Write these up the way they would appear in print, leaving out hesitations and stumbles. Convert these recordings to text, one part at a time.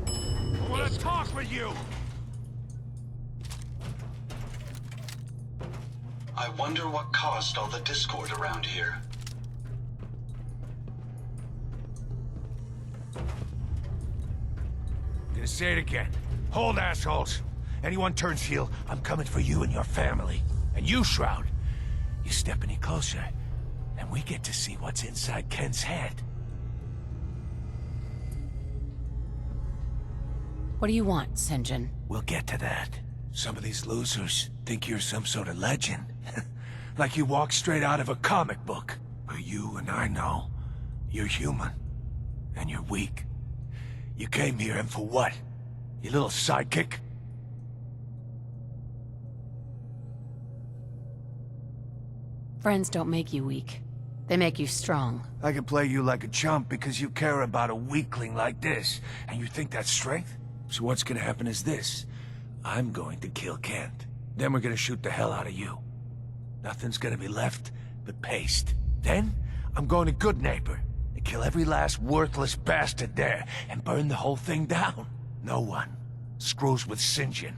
I want to talk with you! I wonder what caused all the discord around here. I'm gonna say it again. Hold, assholes. Anyone turns heel, I'm coming for you and your family. And you, Shroud, you step any closer, and we get to see what's inside Kent's head. What do you want, Sinjin? We'll get to that. Some of these losers think you're some sort of legend. Like you walked straight out of a comic book. But you and I know, you're human. And you're weak. You came here and for what? Your little sidekick? Friends don't make you weak. They make you strong. I can play you like a chump because you care about a weakling like this, and you think that's strength? So what's gonna happen is this. I'm going to kill Kent. Then we're gonna shoot the hell out of you. Nothing's gonna be left but paste. Then, I'm going to Good Neighbor and kill every last worthless bastard there and burn the whole thing down. No one screws with Sinjin.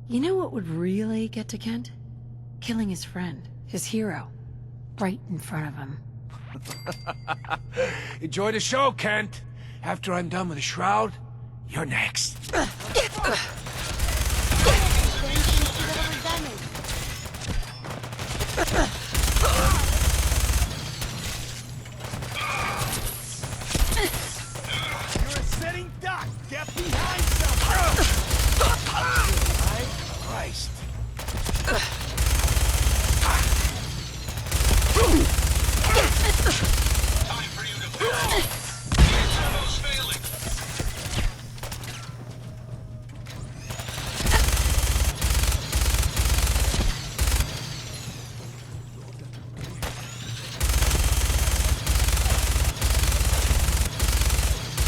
You know what would really get to Kent? Killing his friend, his hero, right in front of him. Enjoy the show, Kent. After I'm done with the Shroud, you're next. You're a sitting duck. Get behind something. Christ. Time for you to pull. Your turbo's failing.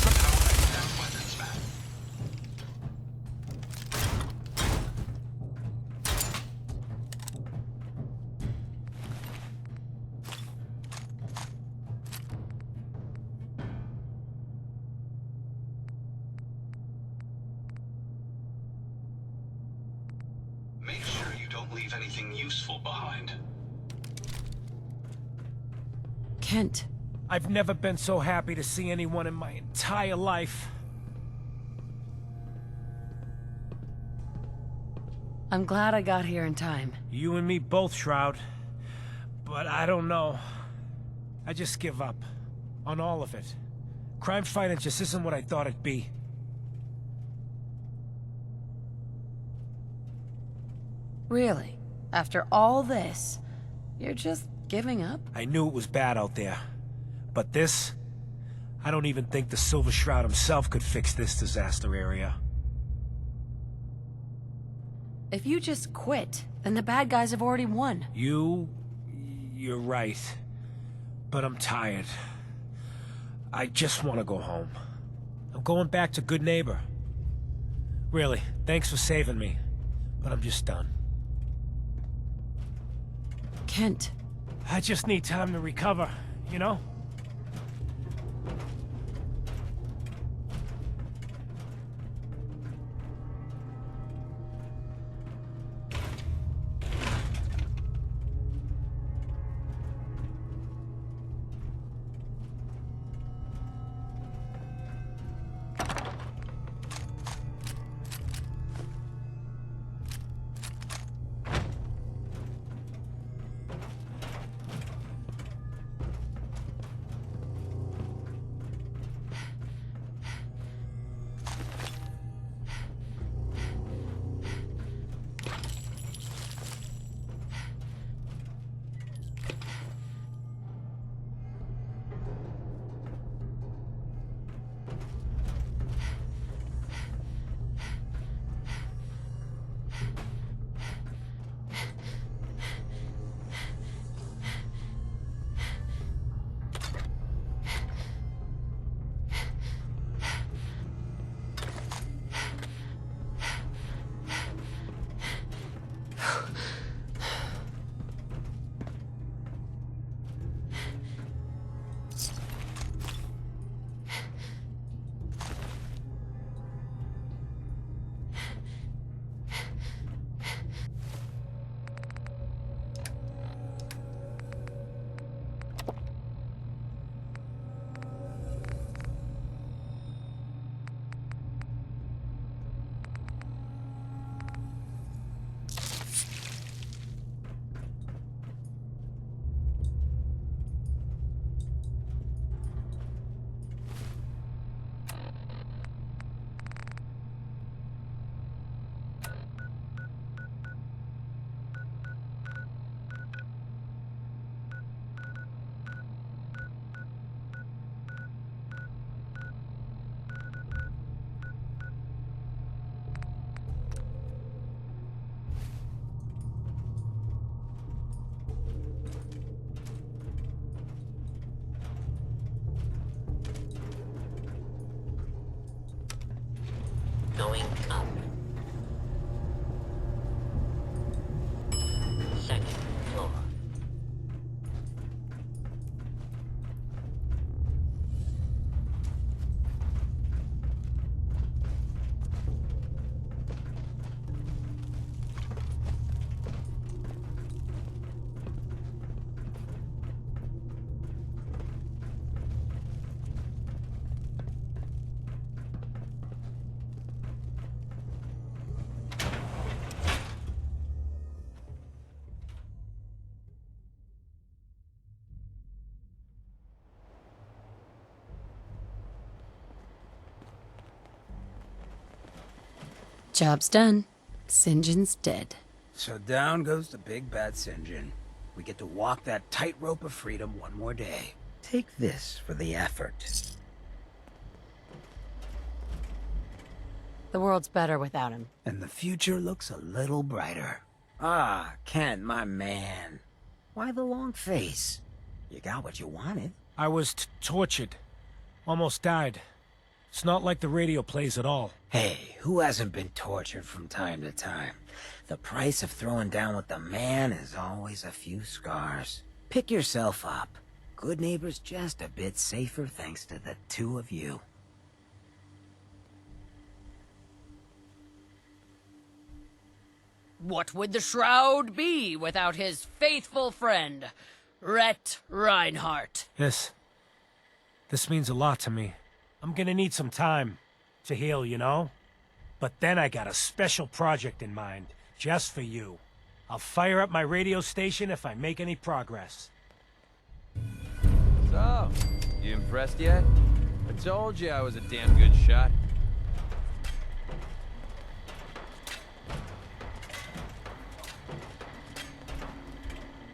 Powering down weapons, man. Make sure you don't leave anything useful behind. Kent, I've never been so happy to see anyone in my entire life. I'm glad I got here in time. You and me both, Shroud. But I don't know. I just give up. On all of it. Crime fighting just isn't what I thought it'd be. Really? After all this, you're just giving up? I knew it was bad out there. But this? I don't even think the Silver Shroud himself could fix this disaster area. If you just quit, then the bad guys have already won. You're right. But I'm tired. I just want to go home. I'm going back to Good Neighbor. Really, thanks for saving me. But I'm just done. Kent, I just need time to recover, you know? Going up. Second floor. Job's done. St. John's dead. So down goes the big bad St. John. We get to walk that tightrope of freedom one more day. Take this for the effort. The world's better without him. And the future looks a little brighter. Ah, Kent, my man. Why the long face? You got what you wanted. I was tortured. Almost died. It's not like the radio plays at all. Hey, who hasn't been tortured from time to time? The price of throwing down with the man is always a few scars. Pick yourself up. Good neighbor's just a bit safer thanks to the two of you. What would the Shroud be without his faithful friend, Rhett Reinhardt? This means a lot to me. I'm gonna need some time to heal, you know? But then I got a special project in mind, just for you. I'll fire up my radio station if I make any progress. So, you impressed yet? I told you I was a damn good shot.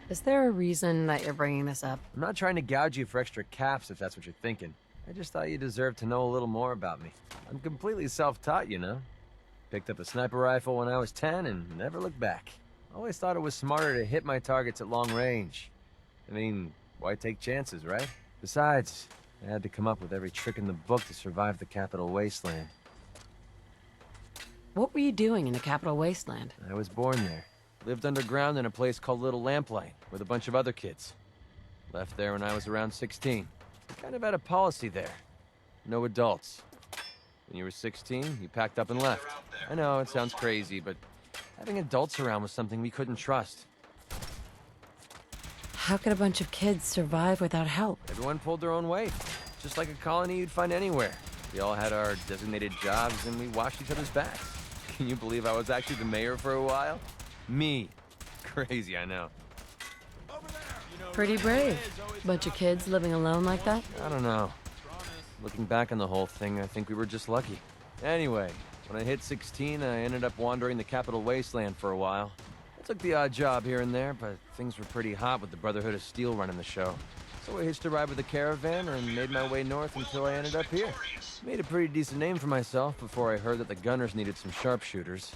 Is there a reason that you're bringing this up? I'm not trying to gouge you for extra caps if that's what you're thinking. I just thought you deserved to know a little more about me. I'm completely self-taught, you know? Picked up a sniper rifle when I was 10 and never looked back. Always thought it was smarter to hit my targets at long range. I mean, why take chances, right? Besides, I had to come up with every trick in the book to survive the Capital Wasteland. What were you doing in the Capital Wasteland? I was born there. Lived underground in a place called Little Lamplight with a bunch of other kids. Left there when I was around 16. We kind of had a policy there. No adults. When you were 16, you packed up and left. I know, it sounds crazy, but having adults around was something we couldn't trust. How could a bunch of kids survive without help? Everyone pulled their own weight. Just like a colony you'd find anywhere. We all had our designated jobs and we washed each other's backs. Can you believe I was actually the mayor for a while? Me. Crazy, I know. Pretty brave. Bunch of kids living alone like that? I don't know. Looking back on the whole thing, I think we were just lucky. Anyway, when I hit 16, I ended up wandering the Capital Wasteland for a while. I took the odd job here and there, but things were pretty hot with the Brotherhood of Steel running the show. So I hitched a ride with a caravan and made my way north until I ended up here. Made a pretty decent name for myself before I heard that the Gunners needed some sharpshooters.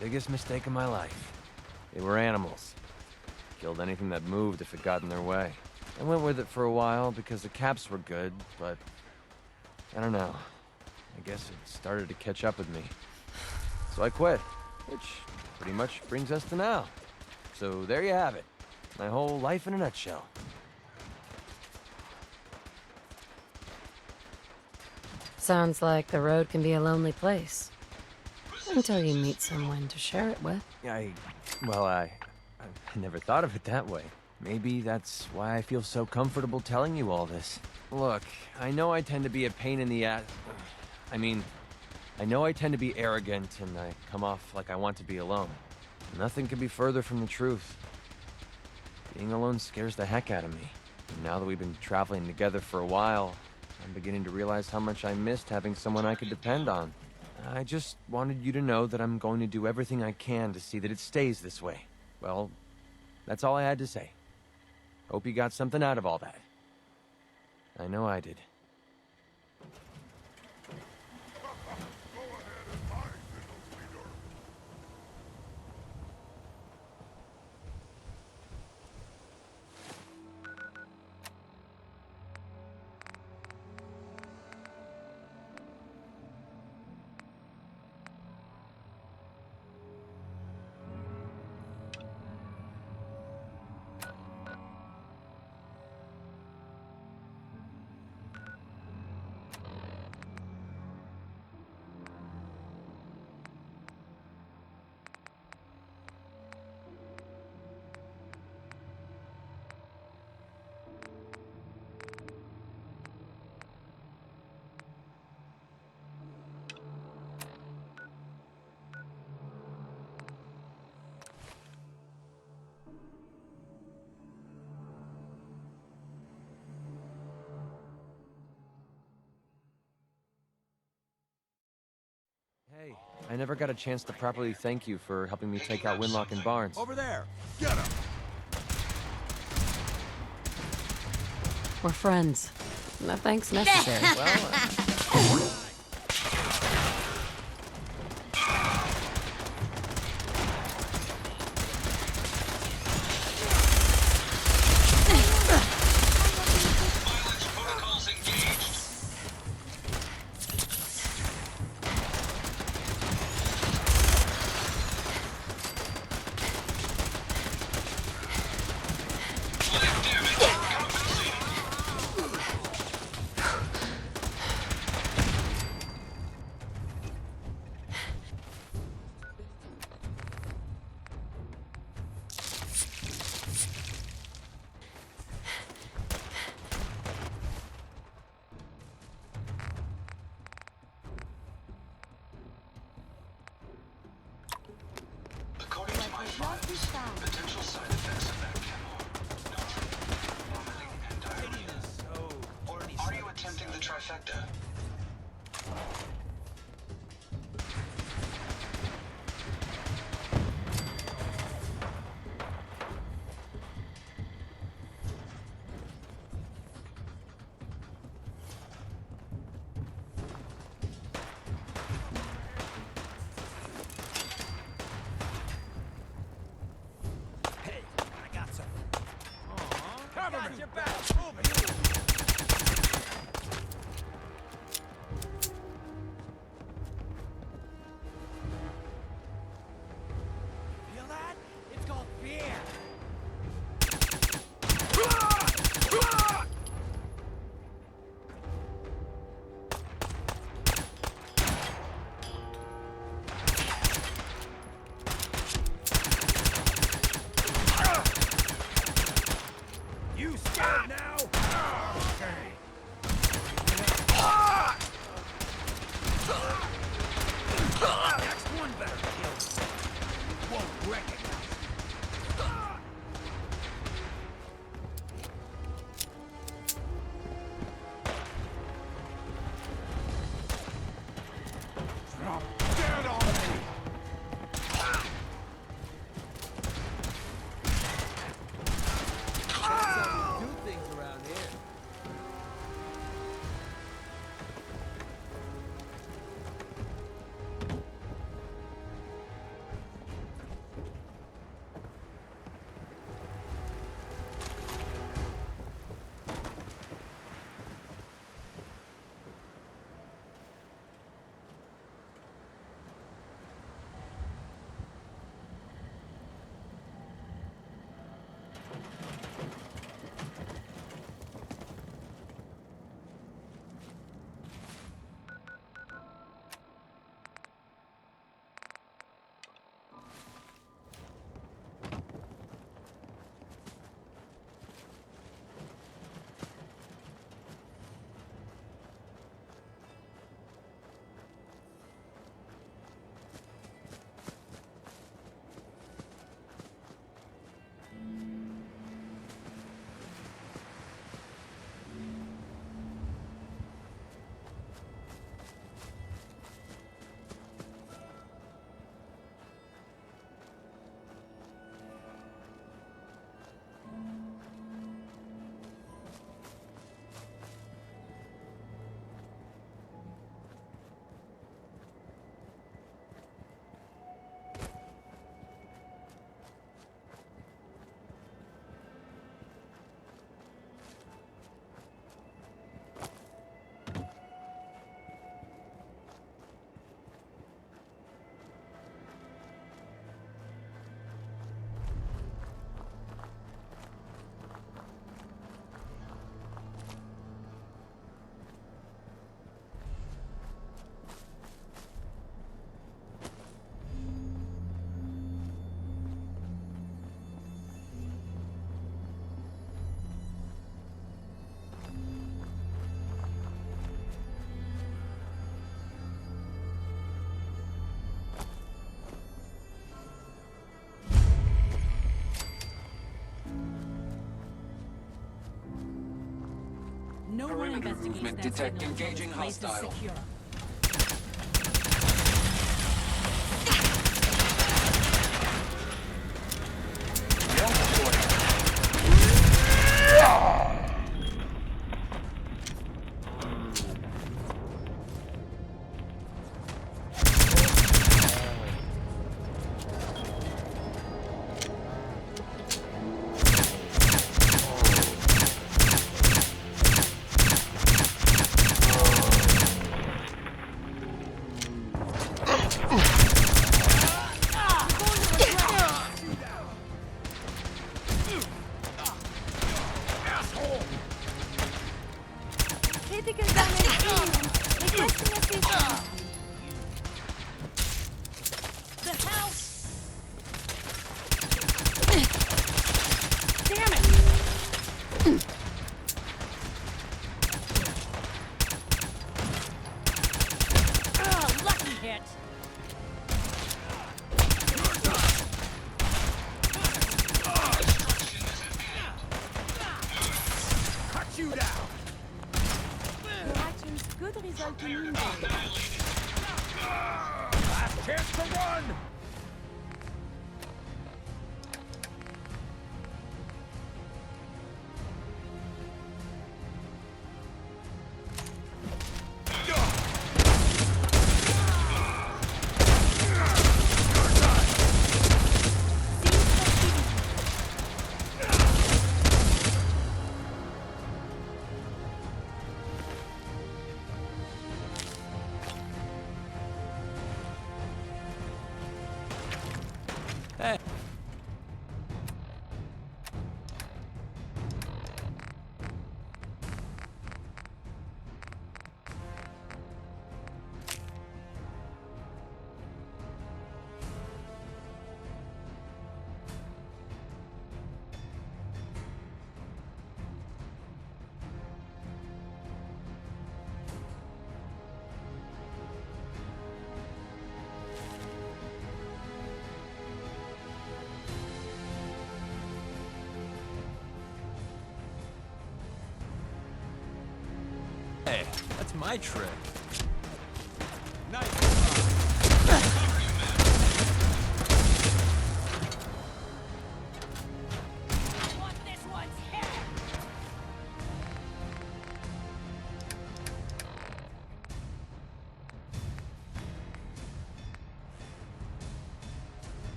Biggest mistake of my life. They were animals. Killed anything that moved if it got in their way. I went with it for a while because the caps were good, but I don't know. I guess it started to catch up with me. So I quit, which pretty much brings us to now. So there you have it. My whole life in a nutshell. Sounds like the road can be a lonely place. Until you meet someone to share it with. I never thought of it that way. Maybe that's why I feel so comfortable telling you all this. Look, I know I tend to be a pain in the ass. I know I tend to be arrogant and I come off like I want to be alone. Nothing could be further from the truth. Being alone scares the heck out of me. And now that we've been traveling together for a while, I'm beginning to realize how much I missed having someone I could depend on. I just wanted you to know that I'm going to do everything I can to see that it stays this way. Well, that's all I had to say. Hope you got something out of all that. I know I did. I never got a chance to properly thank you for helping me take out Winlock and Barnes. Over there! Get him! We're friends. No thanks necessary. Well, Violence protocols engaged. Live damage. Compensating. According to my files, potential side effects of that chemo. Nausea, vomiting, and diarrhea. Or are you attempting the trifecta? No one investigates that detect signal until engaging the place is hostile. secure. Critical damage imminent. Requesting assistance. The hell? Damn it! Oh, lucky hit. Cut you down! Your actions could result in injury. Last chance to run! Hey, that's my trick. Want this one's head?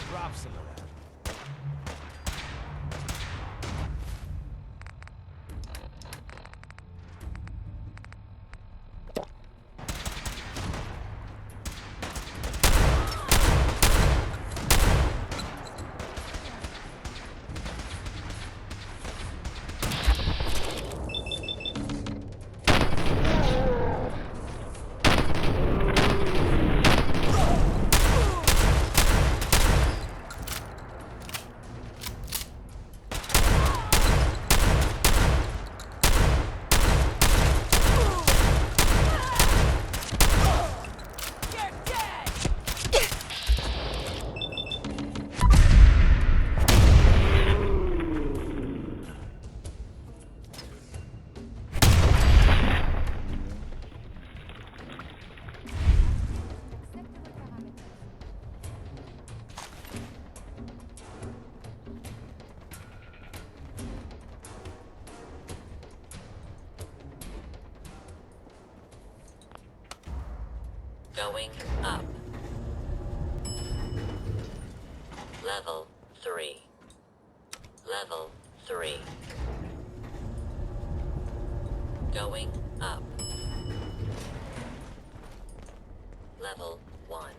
Drop some of that. Going up. Level 3. Level 3. Going up. Level 1.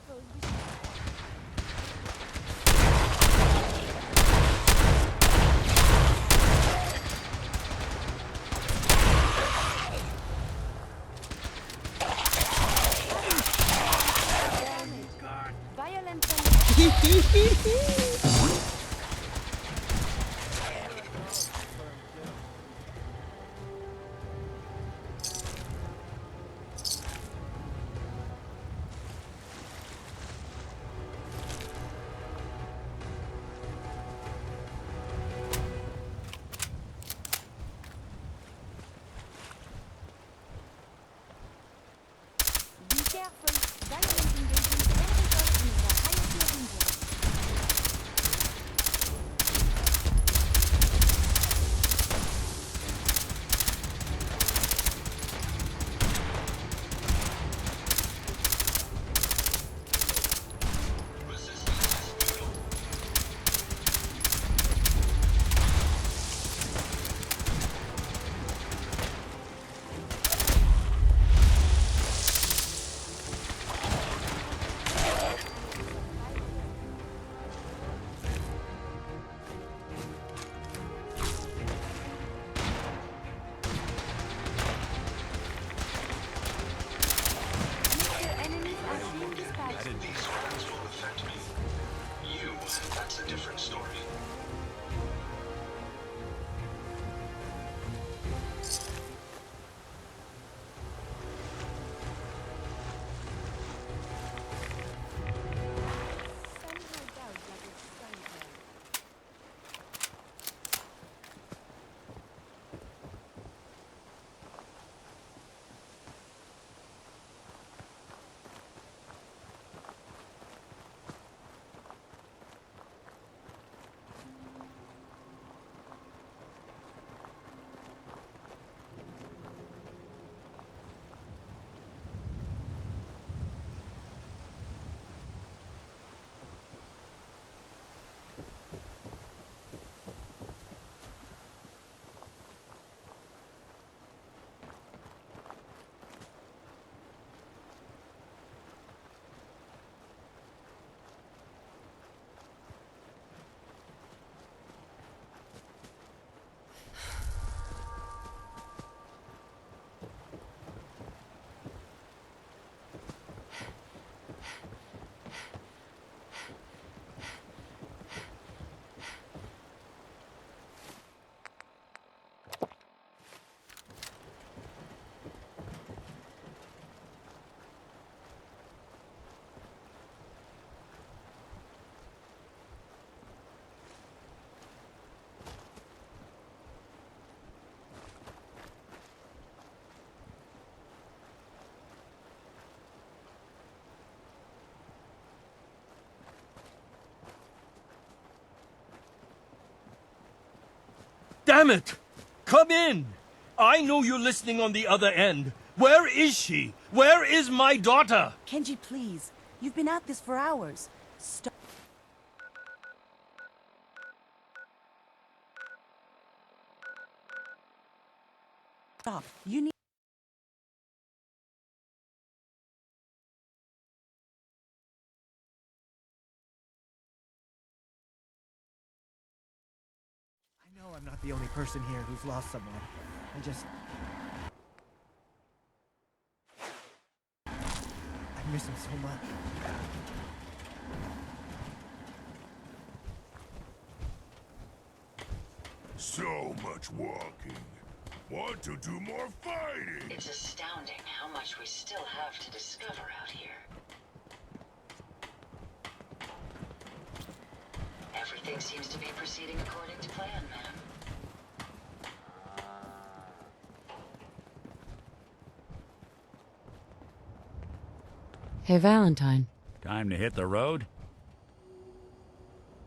suppose we should... Violent Be careful. Violent engagement can result in the highest of injuries. Mr. Enemies are being dispatched. These weapons will affect me. You, that's a different story. Somehow doubt that it's Skyfall. Damn it! Come in! I know you're listening on the other end. Where is she? Where is my daughter? Kenji, please. You've been at this for hours. Stop. Stop. You need... I know I'm not the only person here who's lost someone. I miss him so much. So much walking. Want to do more fighting? It's astounding how much we still have to discover out here. Everything seems to be proceeding according to plan, ma'am. Hey, Valentine. Time to hit the road?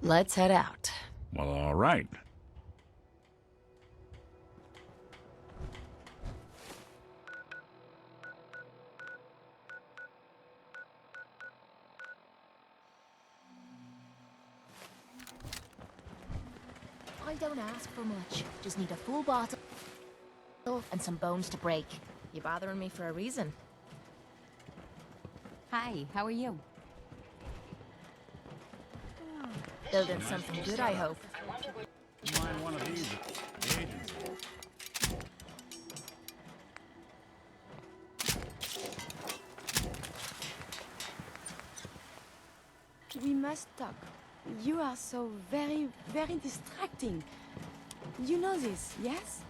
Let's head out. Well, all right. I don't ask for much. Just need a full bottle and some bones to break. You bothering me for a reason? Hi, how are you? Building something good, I hope. Mind one of these agents. We must talk. You are so very, very distracting. You know this, yes?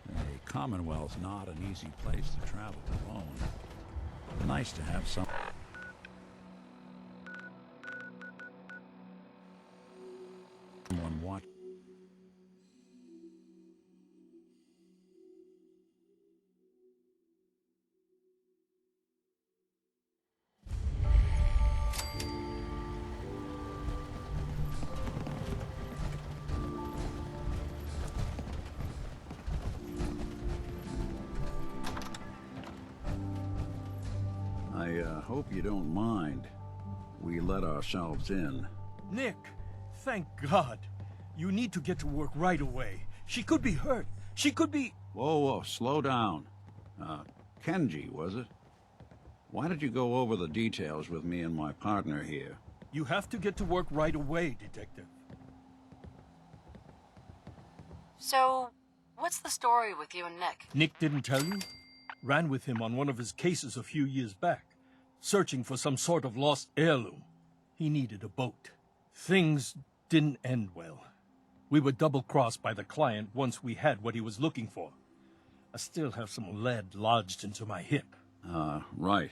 The Commonwealth's not an easy place to travel alone. Nice to have some. Someone watch. I hope you don't mind. We let ourselves in. Nick, thank God. You need to get to work right away. She could be hurt. She could be... Whoa, slow down. Kenji, was it? Why did you go over the details with me and my partner here? You have to get to work right away, Detective. So, what's the story with you and Nick? Nick didn't tell you? Ran with him on one of his cases a few years back, searching for some sort of lost heirloom. He needed a boat. Things didn't end well. We were double-crossed by the client once we had what he was looking for. I still have some lead lodged into my hip. Right.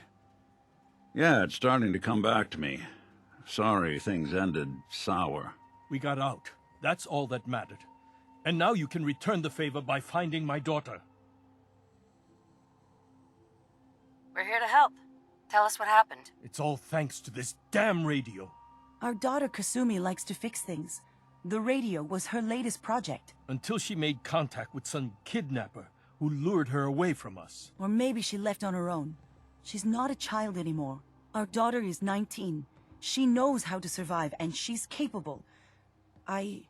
Yeah, it's starting to come back to me. Sorry things ended sour. We got out. That's all that mattered. And now you can return the favor by finding my daughter. We're here to help. Tell us what happened. It's all thanks to this damn radio. Our daughter Kasumi likes to fix things. The radio was her latest project. Until she made contact with some kidnapper who lured her away from us. Or maybe she left on her own. She's not a child anymore. Our daughter is 19. She knows how to survive, and she's capable. I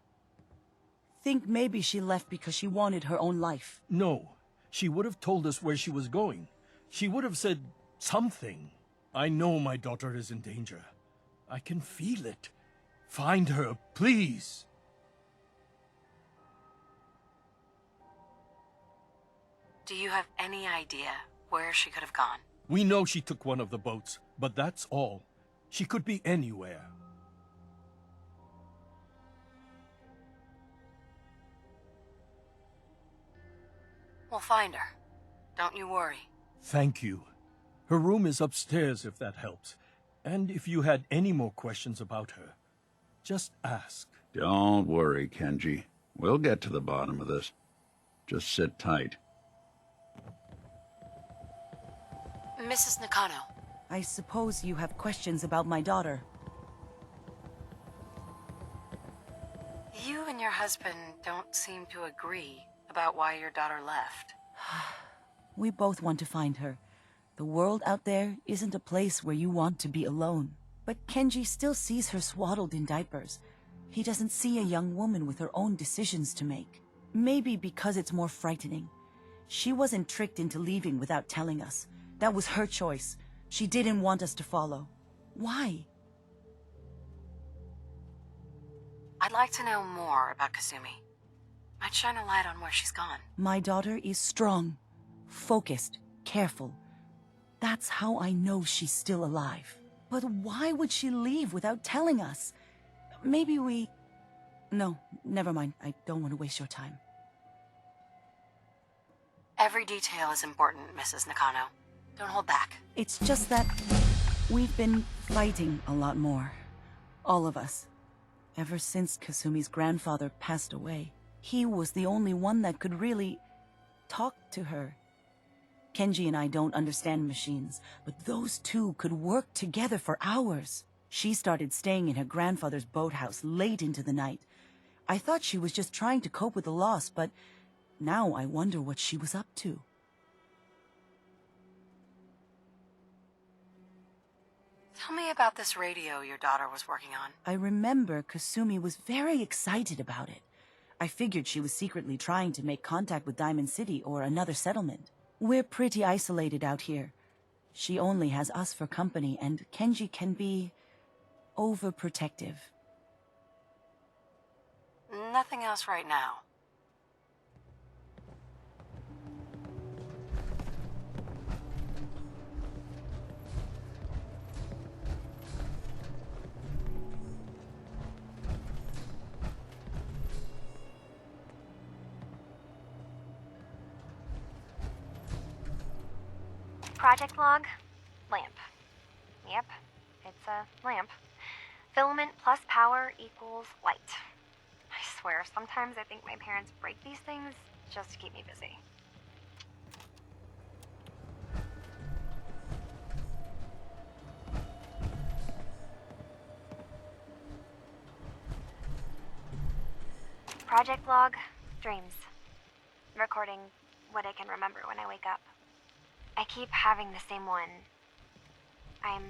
think maybe she left because she wanted her own life. No. She would have told us where she was going. She would have said something. I know my daughter is in danger. I can feel it. Find her, please. Do you have any idea where she could have gone? We know she took one of the boats, but that's all. She could be anywhere. We'll find her. Don't you worry. Thank you. Her room is upstairs if that helps. And if you had any more questions about her, just ask. Don't worry, Kenji. We'll get to the bottom of this. Just sit tight. Mrs. Nakano. I suppose you have questions about my daughter. You and your husband don't seem to agree about why your daughter left. We both want to find her. The world out there isn't a place where you want to be alone. But Kenji still sees her swaddled in diapers. He doesn't see a young woman with her own decisions to make. Maybe because it's more frightening. She wasn't tricked into leaving without telling us. That was her choice. She didn't want us to follow. Why? I'd like to know more about Kasumi. Might shine a light on where she's gone. My daughter is strong, focused, careful. That's how I know she's still alive. But why would she leave without telling us? Maybe we... No, never mind. I don't want to waste your time. Every detail is important, Mrs. Nakano. Don't hold back. It's just that we've been fighting a lot more. All of us. Ever since Kasumi's grandfather passed away. He was the only one that could really talk to her. Kenji and I don't understand machines, but those two could work together for hours. She started staying in her grandfather's boathouse late into the night. I thought she was just trying to cope with the loss, but now I wonder what she was up to. Tell me about this radio your daughter was working on. I remember Kasumi was very excited about it. I figured she was secretly trying to make contact with Diamond City or another settlement. We're pretty isolated out here. She only has us for company, and Kenji can be overprotective. Nothing else right now. Project log? Lamp. Yep, it's a lamp. Filament plus power equals light. I swear, sometimes I think my parents break these things just to keep me busy. Project log, dreams. Recording what I can remember when I wake up. I keep having the same one. I'm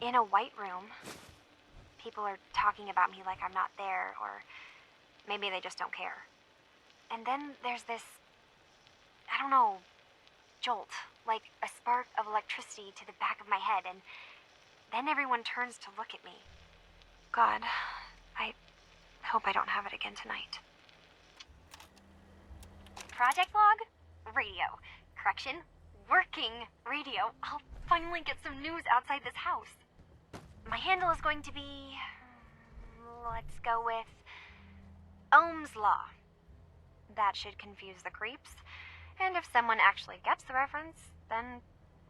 in a white room. People are talking about me like I'm not there, or maybe they just don't care. And then there's this, I don't know, jolt, like a spark of electricity to the back of my head, and then everyone turns to look at me. God, I hope I don't have it again tonight. Project log? Radio. Correction, working radio. I'll finally get some news outside this house. My handle is going to be... let's go with... Ohm's Law. That should confuse the creeps. And if someone actually gets the reference, then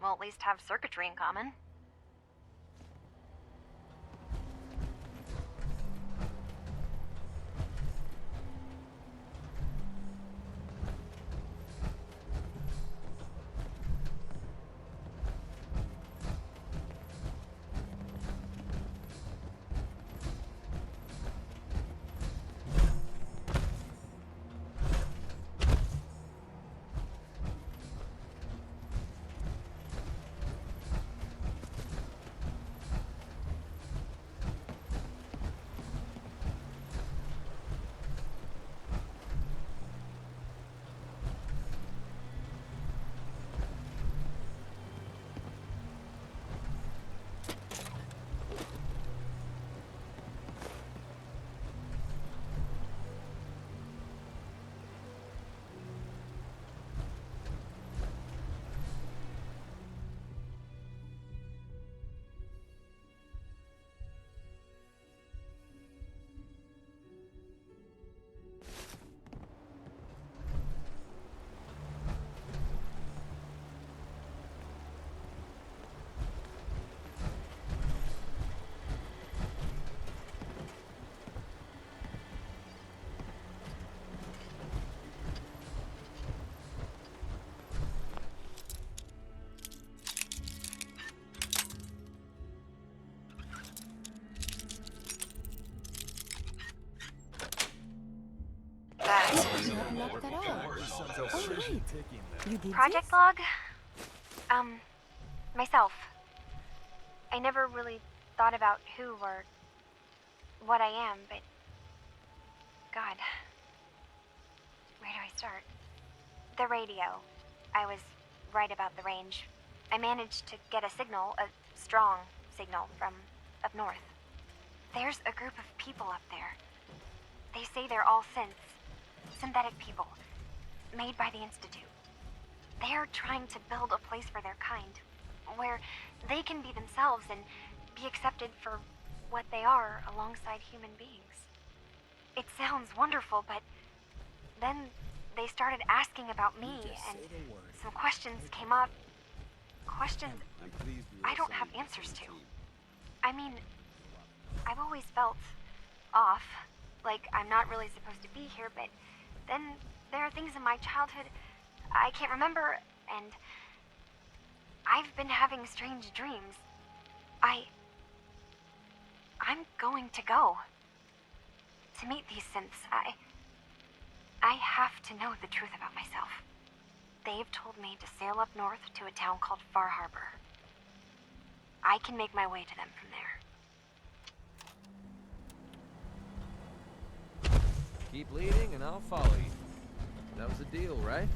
we'll at least have circuitry in common. Project log? Myself. I never really thought about who or what I am, but... God. Where do I start? The radio. I was right about the range. I managed to get a signal, a strong signal, from up north. There's a group of people up there. They say they're all synthetic people, made by the Institute. They're trying to build a place for their kind, where they can be themselves and be accepted for what they are alongside human beings. It sounds wonderful, but then they started asking about me, and some questions came up. Questions I don't have answers to. I mean, I've always felt off, like I'm not really supposed to be here, but then there are things in my childhood I can't remember, and I've been having strange dreams. I'm going to go. To meet these synths, I have to know the truth about myself. They've told me to sail up north to a town called Far Harbor. I can make my way to them from there. Keep leading and I'll follow you. That was a deal, right?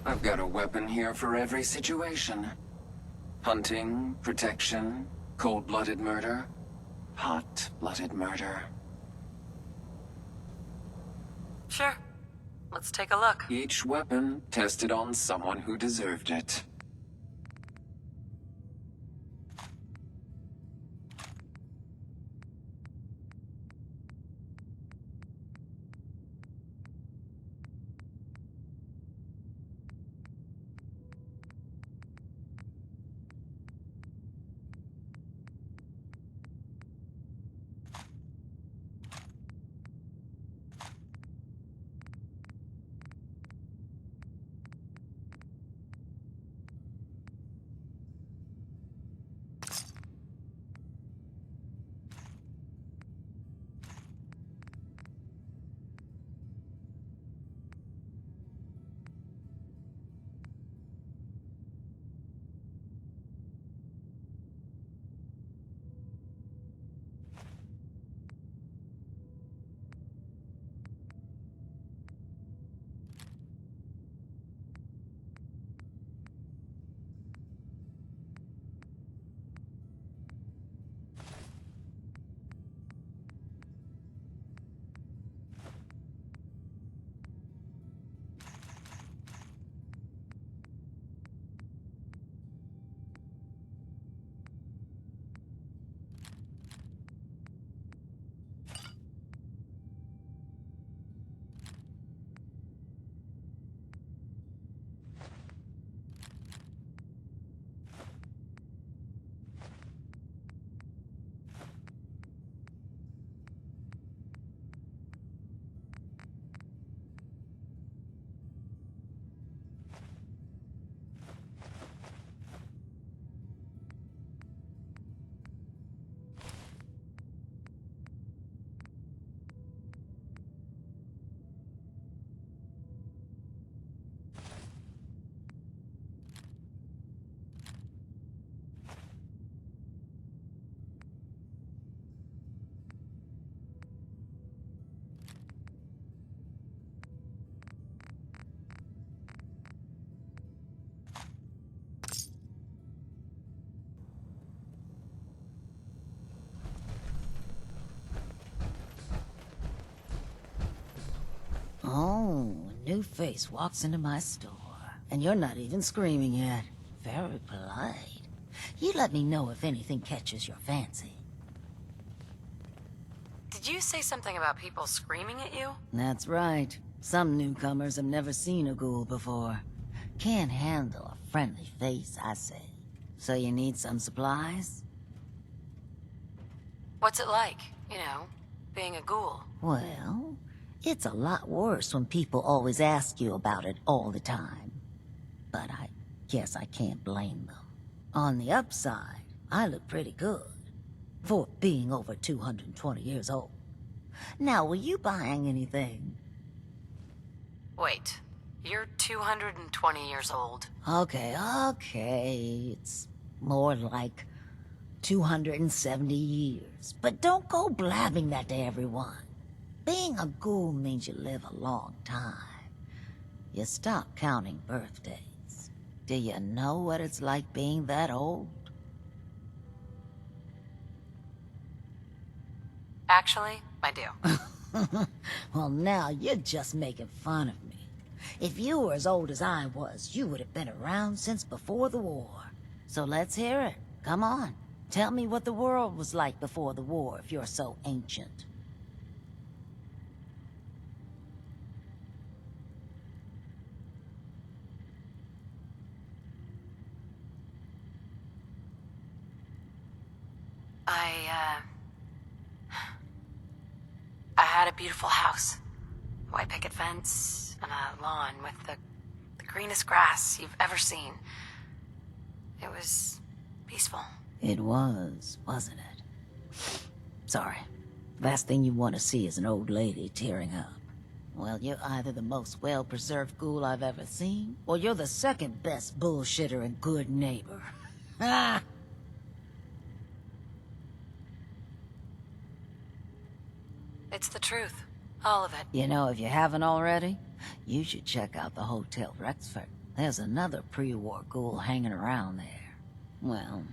I've got a weapon here for every situation. Hunting, protection, cold-blooded murder, hot-blooded murder. Sure. Let's take a look. Each weapon tested on someone who deserved it. Oh, a new face walks into my store. And you're not even screaming yet. Very polite. You let me know if anything catches your fancy. Did you say something about people screaming at you? That's right. Some newcomers have never seen a ghoul before. Can't handle a friendly face, I say. So you need some supplies? What's it like, you know, being a ghoul? Well, it's a lot worse when people always ask you about it all the time. But I guess I can't blame them. On the upside, I look pretty good for being over 220 years old. Now, were you buying anything? Wait, you're 220 years old. Okay. It's more like 270 years. But don't go blabbing that to everyone. Being a ghoul means you live a long time. You stop counting birthdays. Do you know what it's like being that old? Actually, I do. Well, now you're just making fun of me. If you were as old as I was, you would have been around since before the war. So let's hear it. Come on. Tell me what the world was like before the war if you're so ancient. I had a beautiful house. white picket fence, and a lawn with the greenest grass you've ever seen. It was peaceful. It was, wasn't it? Sorry. Last thing you want to see is an old lady tearing up. Well, you're either the most well-preserved ghoul I've ever seen, or you're the second best bullshitter and good neighbor. Ha! It's the truth. All of it. You know, if you haven't already, you should check out the Hotel Rexford. There's another pre-war ghoul hanging around there. Well,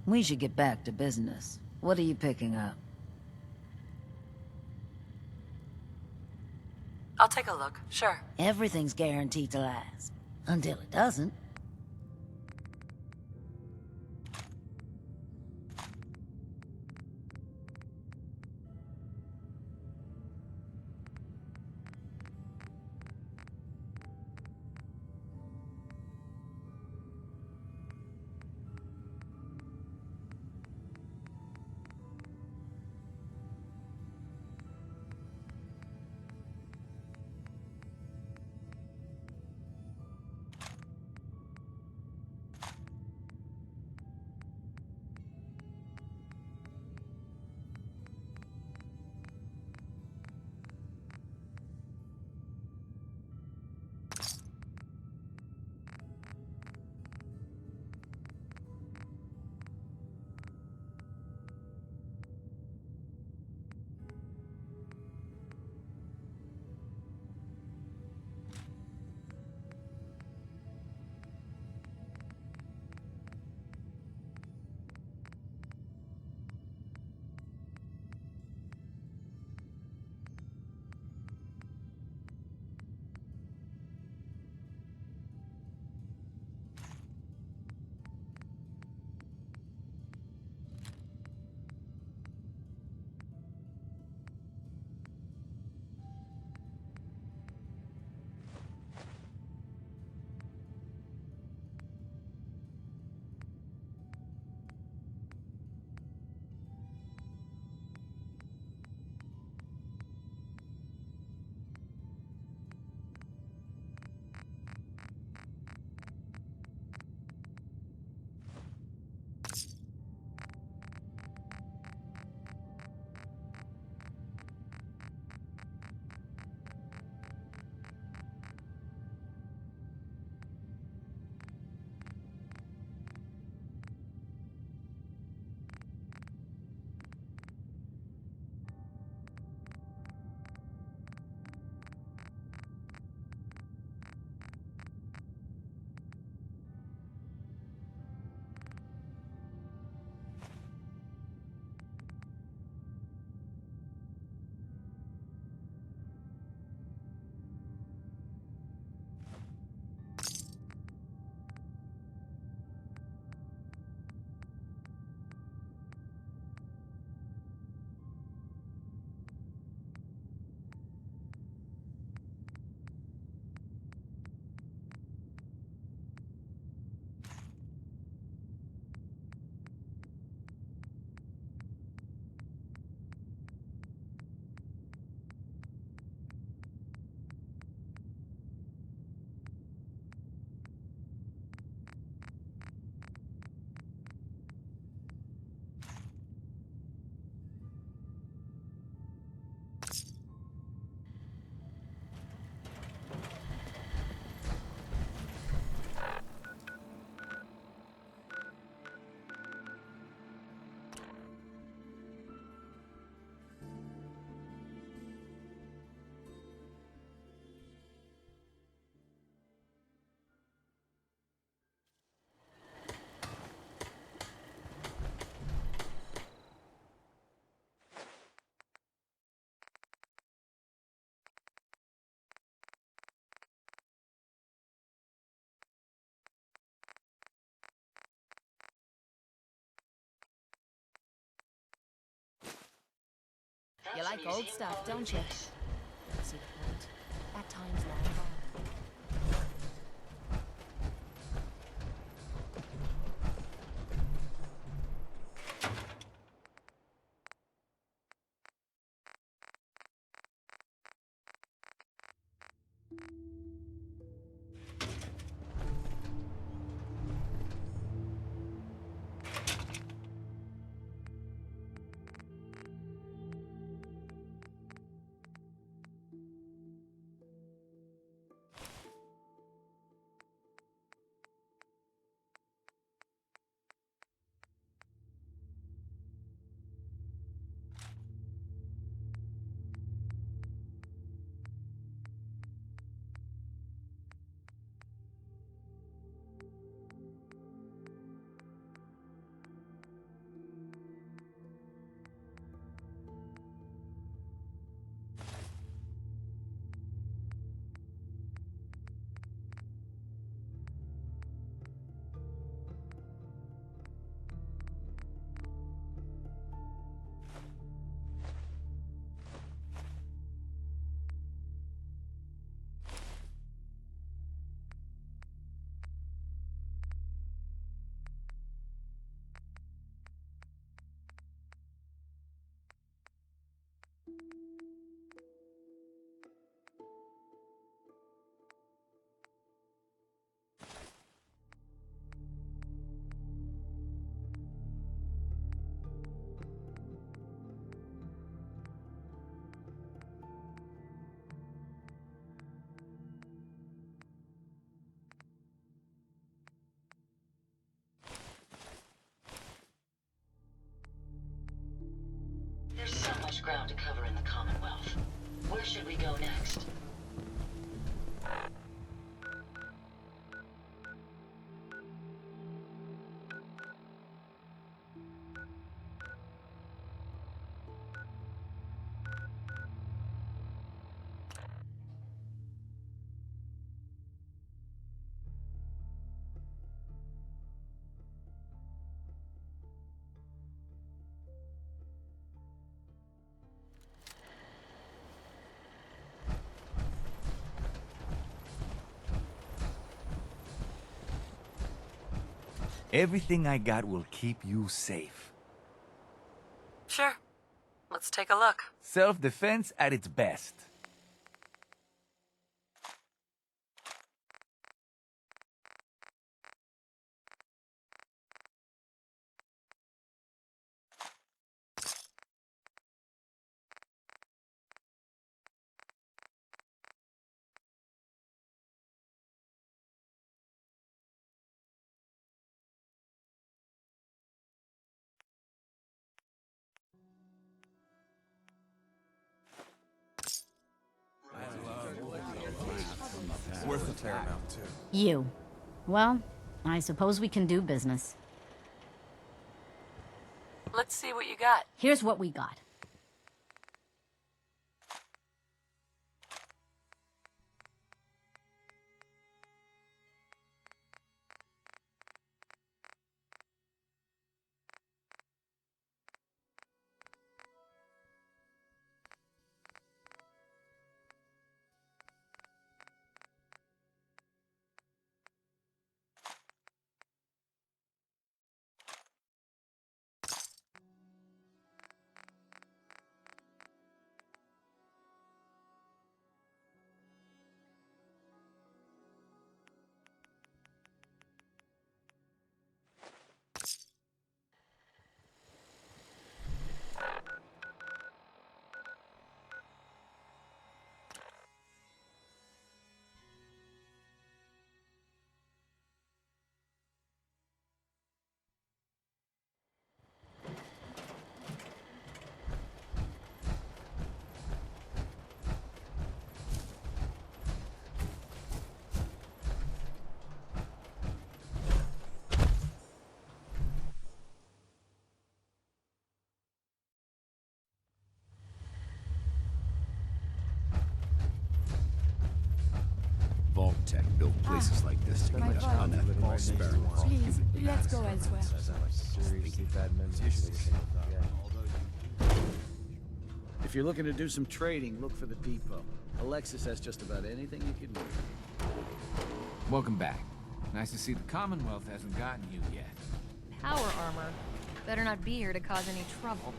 we should get back to business. What are you picking up? I'll take a look, sure. Everything's guaranteed to last. Until it doesn't. You like old stuff, don't you? Don't see the point. That time's long gone. ground to cover in the Commonwealth. Where should we go next? Everything I got will keep you safe. Sure. Let's take a look. Self-defense at its best. Worth a fair amount, too. You. Well, I suppose we can do business. Let's see what you got. Here's what we got. Vault Tech built places like this to My catch God. unethical experiments on Please, human let's go parasites. elsewhere. If you're looking to do some trading, look for the depot. Alexis has just about anything you can need. Welcome back. Nice to see the Commonwealth hasn't gotten you yet. Power armor. Better not be here to cause any trouble.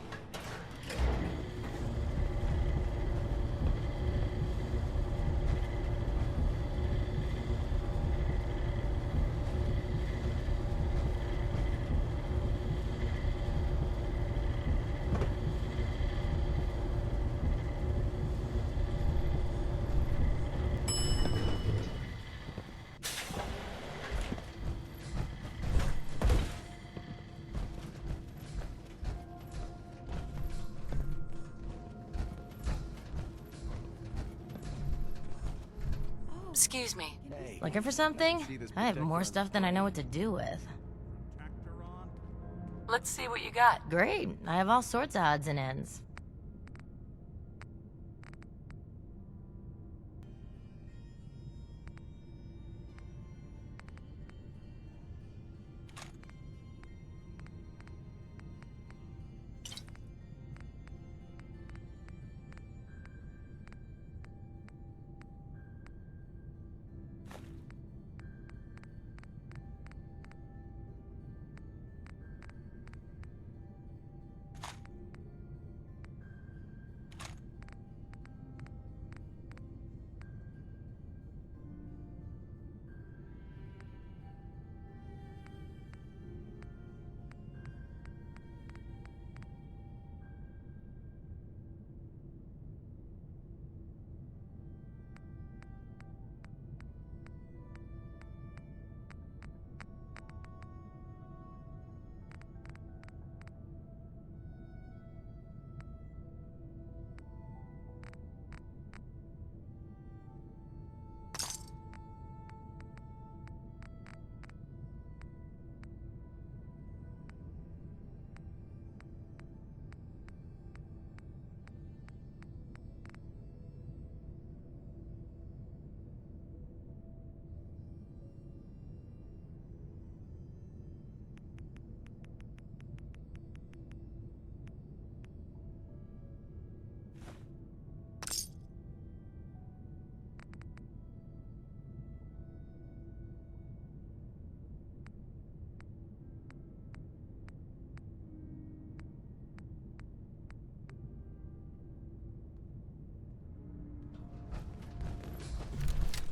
Excuse me. Looking for something? I have more stuff than I know what to do with. Let's see what you got. Great. I have all sorts of odds and ends.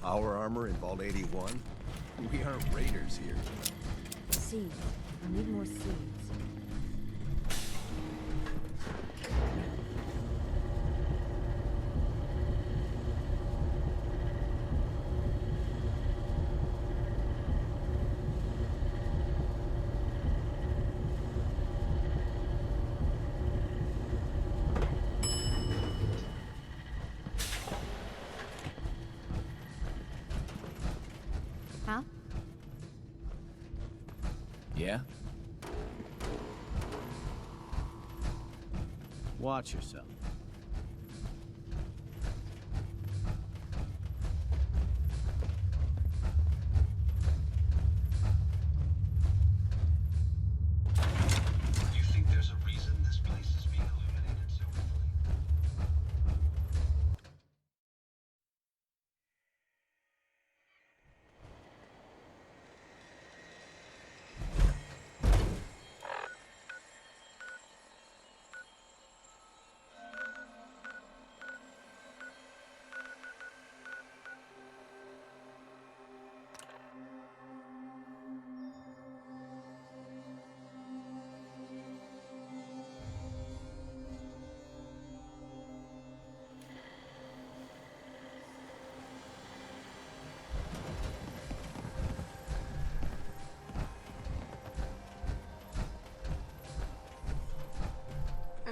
Our armor in Vault 81? We aren't raiders here. Seeds. I need more seeds. Huh? Yeah? Watch yourself. You think there's a reason this place is being illuminated so heavily?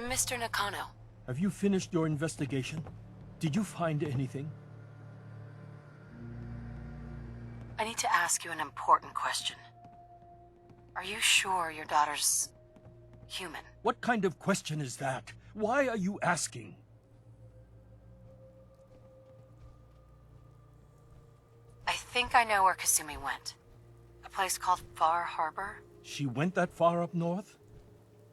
Mr. Nakano. Have you finished your investigation? Did you find anything? I need to ask you an important question. Are you sure your daughter's human? What kind of question is that? Why are you asking? I think I know where Kasumi went. A place called Far Harbor? She went that far up north?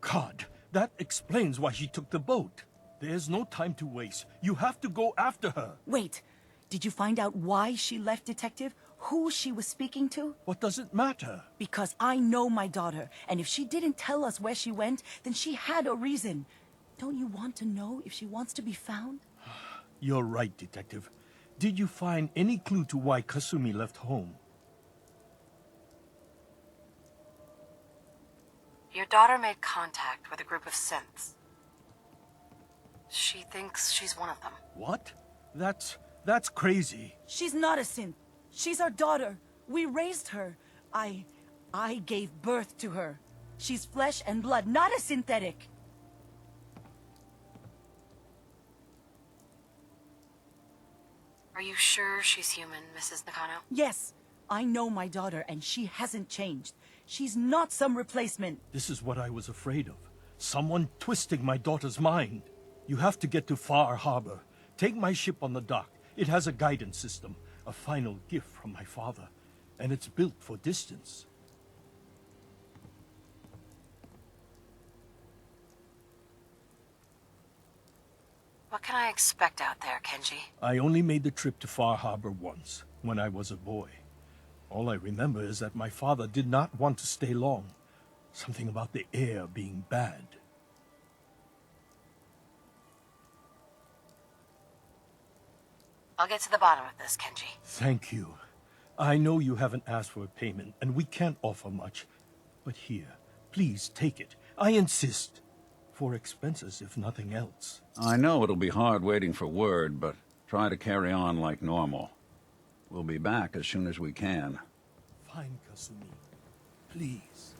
God, that explains why she took the boat. There's no time to waste. You have to go after her. Wait, did you find out why she left, Detective? Who she was speaking to? What does it matter? Because I know my daughter, and if she didn't tell us where she went, then she had a reason. Don't you want to know if she wants to be found? You're right, Detective. Did you find any clue to why Kasumi left home? Your daughter made contact with a group of synths. She thinks she's one of them. What? That's crazy. She's not a synth. She's our daughter. We raised her. I gave birth to her. She's flesh and blood, not a synthetic. Are you sure she's human, Mrs. Nakano? Yes, I know my daughter, and she hasn't changed. She's not some replacement. This is what I was afraid of. Someone twisting my daughter's mind. You have to get to Far Harbor. Take my ship on the dock. It has a guidance system, a final gift from my father, and it's built for distance. What can I expect out there, Kenji? I only made the trip to Far Harbor once, when I was a boy. All I remember is that my father did not want to stay long. Something about the air being bad. I'll get to the bottom of this, Kenji. Thank you. I know you haven't asked for a payment, and we can't offer much. But here, please take it. I insist. For expenses, if nothing else. I know it'll be hard waiting for word, but try to carry on like normal. We'll be back as soon as we can. Fine, Kasumi. Please.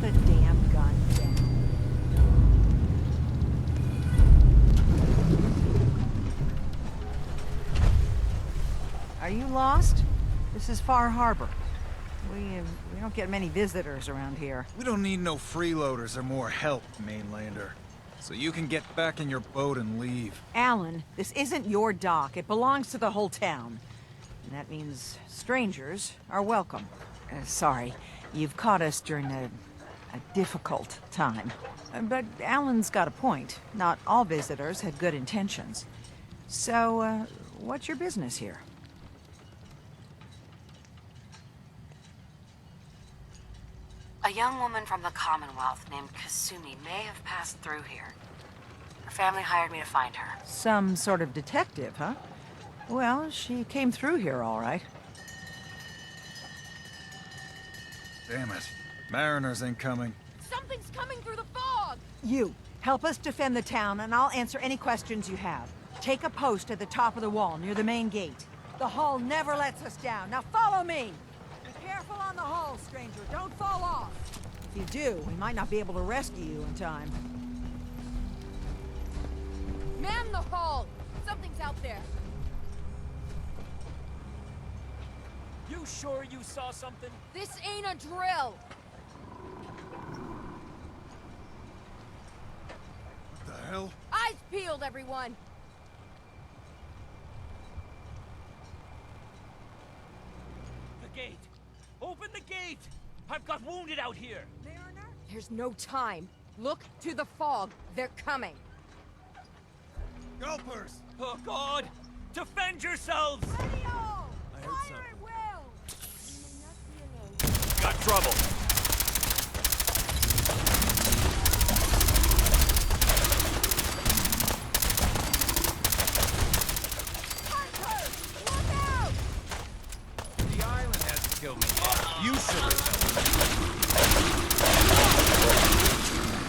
the damn gun down. Are you lost? This is Far Harbor. We don't get many visitors around here. We don't need no freeloaders or more help, mainlander. So you can get back in your boat and leave. Alan, this isn't your dock. It belongs to the whole town. And that means strangers are welcome. Sorry, you've caught us during a difficult time. But Alan's got a point. Not all visitors had good intentions. So, what's your business here? A young woman from the Commonwealth named Kasumi may have passed through here. Her family hired me to find her. Some sort of detective, huh? Well, she came through here all right. Damn it. Mariners ain't coming. Something's coming through the fog! You, help us defend the town, and I'll answer any questions you have. Take a post at the top of the wall, near the main gate. The hull never lets us down. Now follow me! Be careful on the hull, stranger. Don't fall off. If you do, we might not be able to rescue you in time. Man the hull! Something's out there. You sure you saw something? This ain't a drill! What the hell? Eyes peeled, everyone! The gate! Open the gate! I've got wounded out here! Mariner? There's no time. Look to the fog. They're coming. Gulpers! Oh, God! Defend yourselves! Ready all! I heard Fire something. at will! You may not be alone. Got trouble. Hunters! Look out! The island hasn't killed me yet. You should have.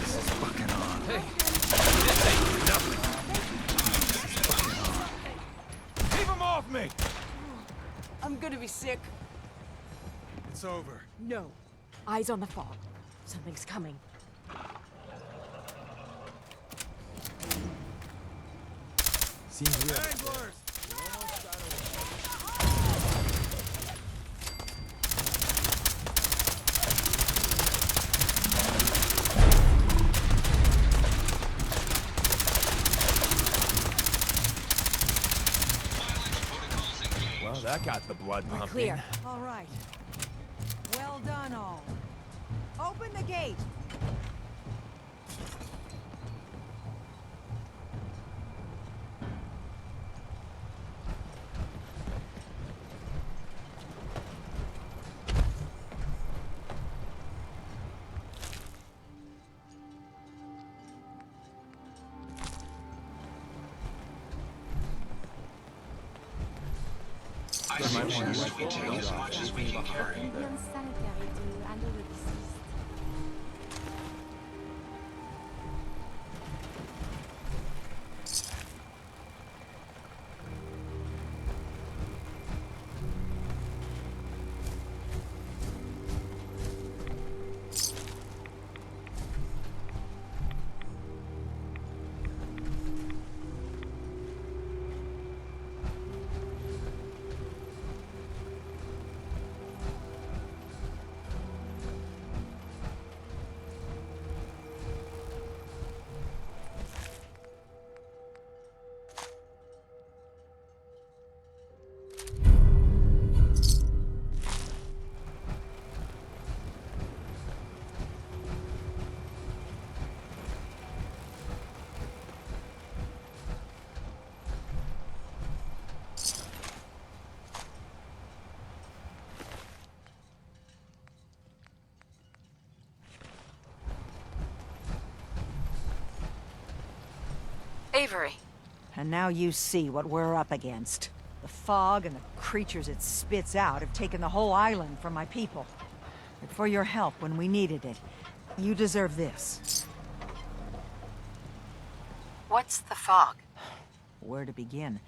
This is fucking on. Hey, this ain't nothing. Keep him off me! I'm gonna be sick. It's over. No. Eyes on the fog. Something's coming. Seems we have Anglers! Well, that got the blood pumping. Clear. All right. Well done, all. Open the gate! I suggest we take as much as we can carry. Indian sanitary to handle the deceased. Avery. And now you see what we're up against. The fog and the creatures it spits out have taken the whole island from my people. But for your help when we needed it, you deserve this. What's the fog? Where to begin?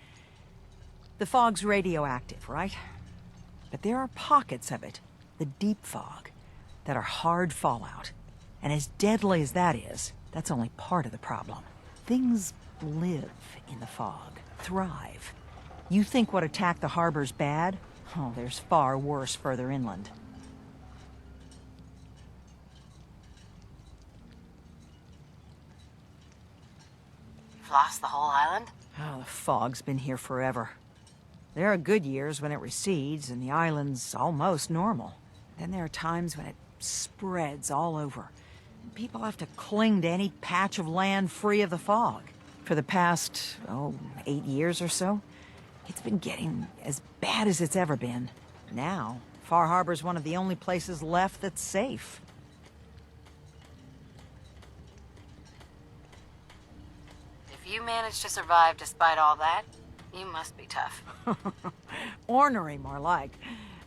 The fog's radioactive, right? But there are pockets of it, the deep fog, that are hard fallout. And as deadly as that is, that's only part of the problem. Things live in the fog, thrive. You think what attacked the harbor's bad? Oh, there's far worse further inland. You've lost the whole island? Oh, the fog's been here forever. There are good years when it recedes and the island's almost normal. Then there are times when it spreads all over. People have to cling to any patch of land free of the fog. For the past, 8 years or so, it's been getting as bad as it's ever been. Now, Far Harbor's one of the only places left that's safe. If you managed to survive despite all that, you must be tough. Ornery, more like.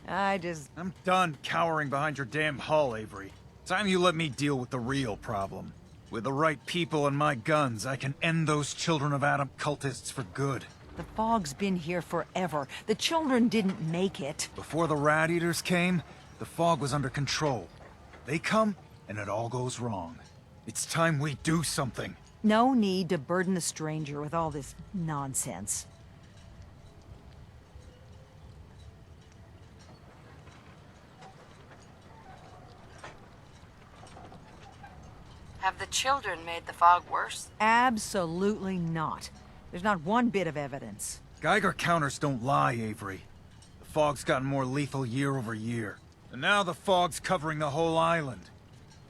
I'm done cowering behind your damn hull, Avery. Time you let me deal with the real problem. With the right people and my guns, I can end those Children of Adam cultists for good. The fog's been here forever. The children didn't make it. Before the Rat Eaters came, the fog was under control. They come, and it all goes wrong. It's time we do something. No need to burden the stranger with all this nonsense. Have the children made the fog worse? Absolutely not. There's not one bit of evidence. Geiger counters don't lie, Avery. The fog's gotten more lethal year over year. And now the fog's covering the whole island.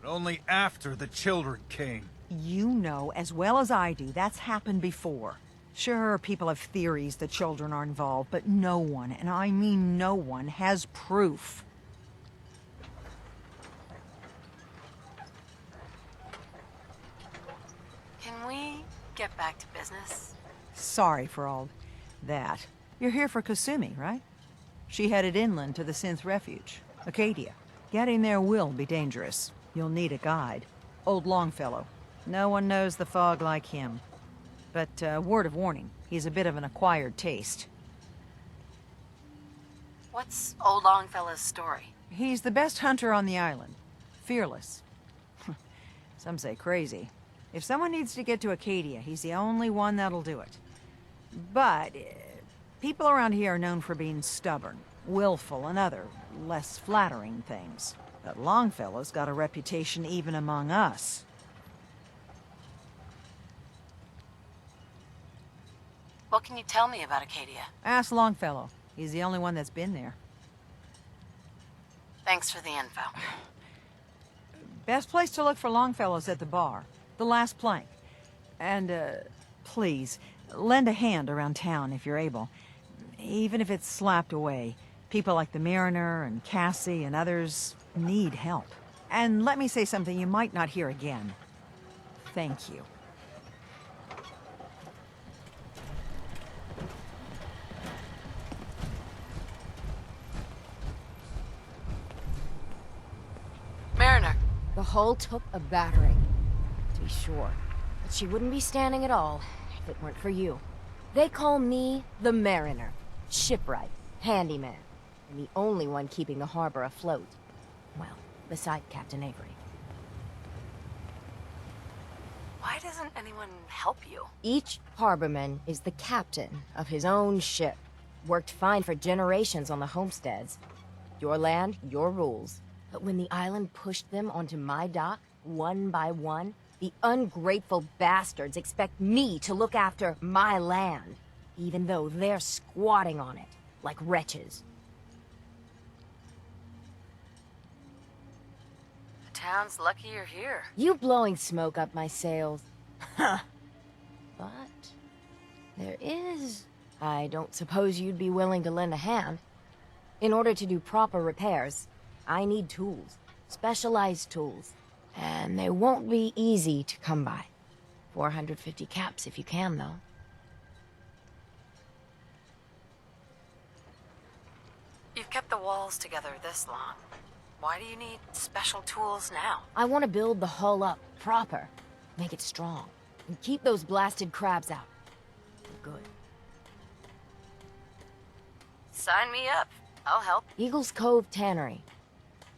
But only after the children came. You know as well as I do that's happened before. Sure, people have theories that children are involved, but no one, and I mean no one, has proof. Can we get back to business? Sorry for all that. You're here for Kasumi, right? She headed inland to the Synth Refuge, Acadia. Getting there will be dangerous. You'll need a guide. Old Longfellow. No one knows the fog like him. But, word of warning, he's a bit of an acquired taste. What's Old Longfellow's story? He's the best hunter on the island. Fearless. Some say crazy. If someone needs to get to Acadia, he's the only one that'll do it. But people around here are known for being stubborn, willful, and other, less flattering things. But Longfellow's got a reputation even among us. What can you tell me about Acadia? Ask Longfellow. He's the only one that's been there. Thanks for the info. Best place to look for Longfellow's at the bar. The last plank. And, please, lend a hand around town if you're able. Even if it's slapped away. People like the Mariner and Cassie and others need help. And let me say something you might not hear again. Thank you. Mariner. The hull took a battering, to be sure. But she wouldn't be standing at all if it weren't for you. They call me the Mariner. Shipwright, handyman, and the only one keeping the harbor afloat. Well, beside Captain Avery. Why doesn't anyone help you? Each harborman is the captain of his own ship. Worked fine for generations on the homesteads. Your land, your rules. But when the island pushed them onto my dock, one by one, the ungrateful bastards expect me to look after my land, even though they're squatting on it, like wretches. The town's lucky you're here. You blowing smoke up my sails. Huh. But there is... I don't suppose you'd be willing to lend a hand. In order to do proper repairs, I need tools. Specialized tools. And they won't be easy to come by. 450 caps if you can, though. You've kept the walls together this long. Why do you need special tools now? I want to build the hull up, proper. Make it strong. And keep those blasted crabs out. Good. Sign me up. I'll help. Eagle's Cove Tannery.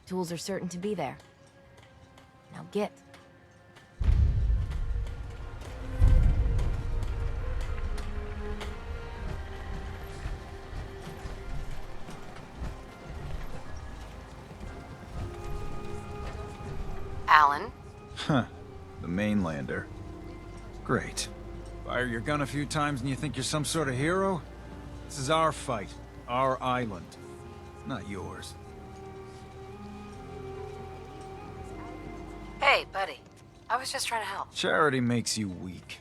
Tools are certain to be there. Now get. Alan? Huh. The mainlander. Great. Fire your gun a few times and you think you're some sort of hero? This is our fight. Our island. Not yours. Hey, buddy. I was just trying to help. Charity makes you weak.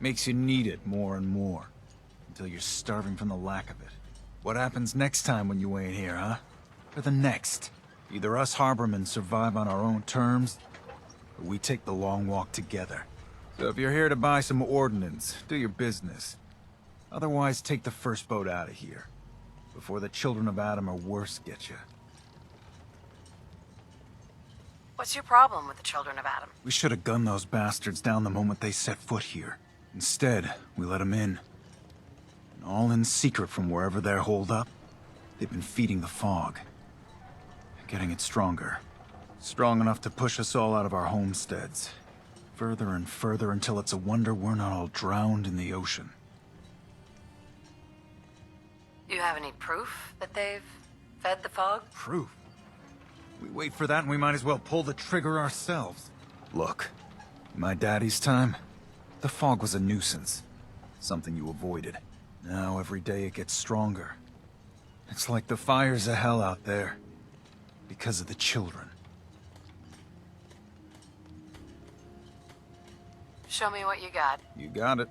Makes you need it more and more. Until you're starving from the lack of it. What happens next time when you ain't here, huh? Or the next? Either us harbormen survive on our own terms, or we take the long walk together. So if you're here to buy some ordnance, do your business. Otherwise, take the first boat out of here. Before the children of Adam or worse get you. What's your problem with the children of Adam? We should have gunned those bastards down the moment they set foot here. Instead, we let them in. And all in secret from wherever they're holed up. They've been feeding the fog. Getting it stronger. Strong enough to push us all out of our homesteads. Further and further until it's a wonder we're not all drowned in the ocean. Do you have any proof that they've fed the fog? Proof? We wait for that and we might as well pull the trigger ourselves. Look, in my daddy's time, the fog was a nuisance. Something you avoided. Now every day it gets stronger. It's like the fires of hell out there. Because of the children. Show me what you got. You got it.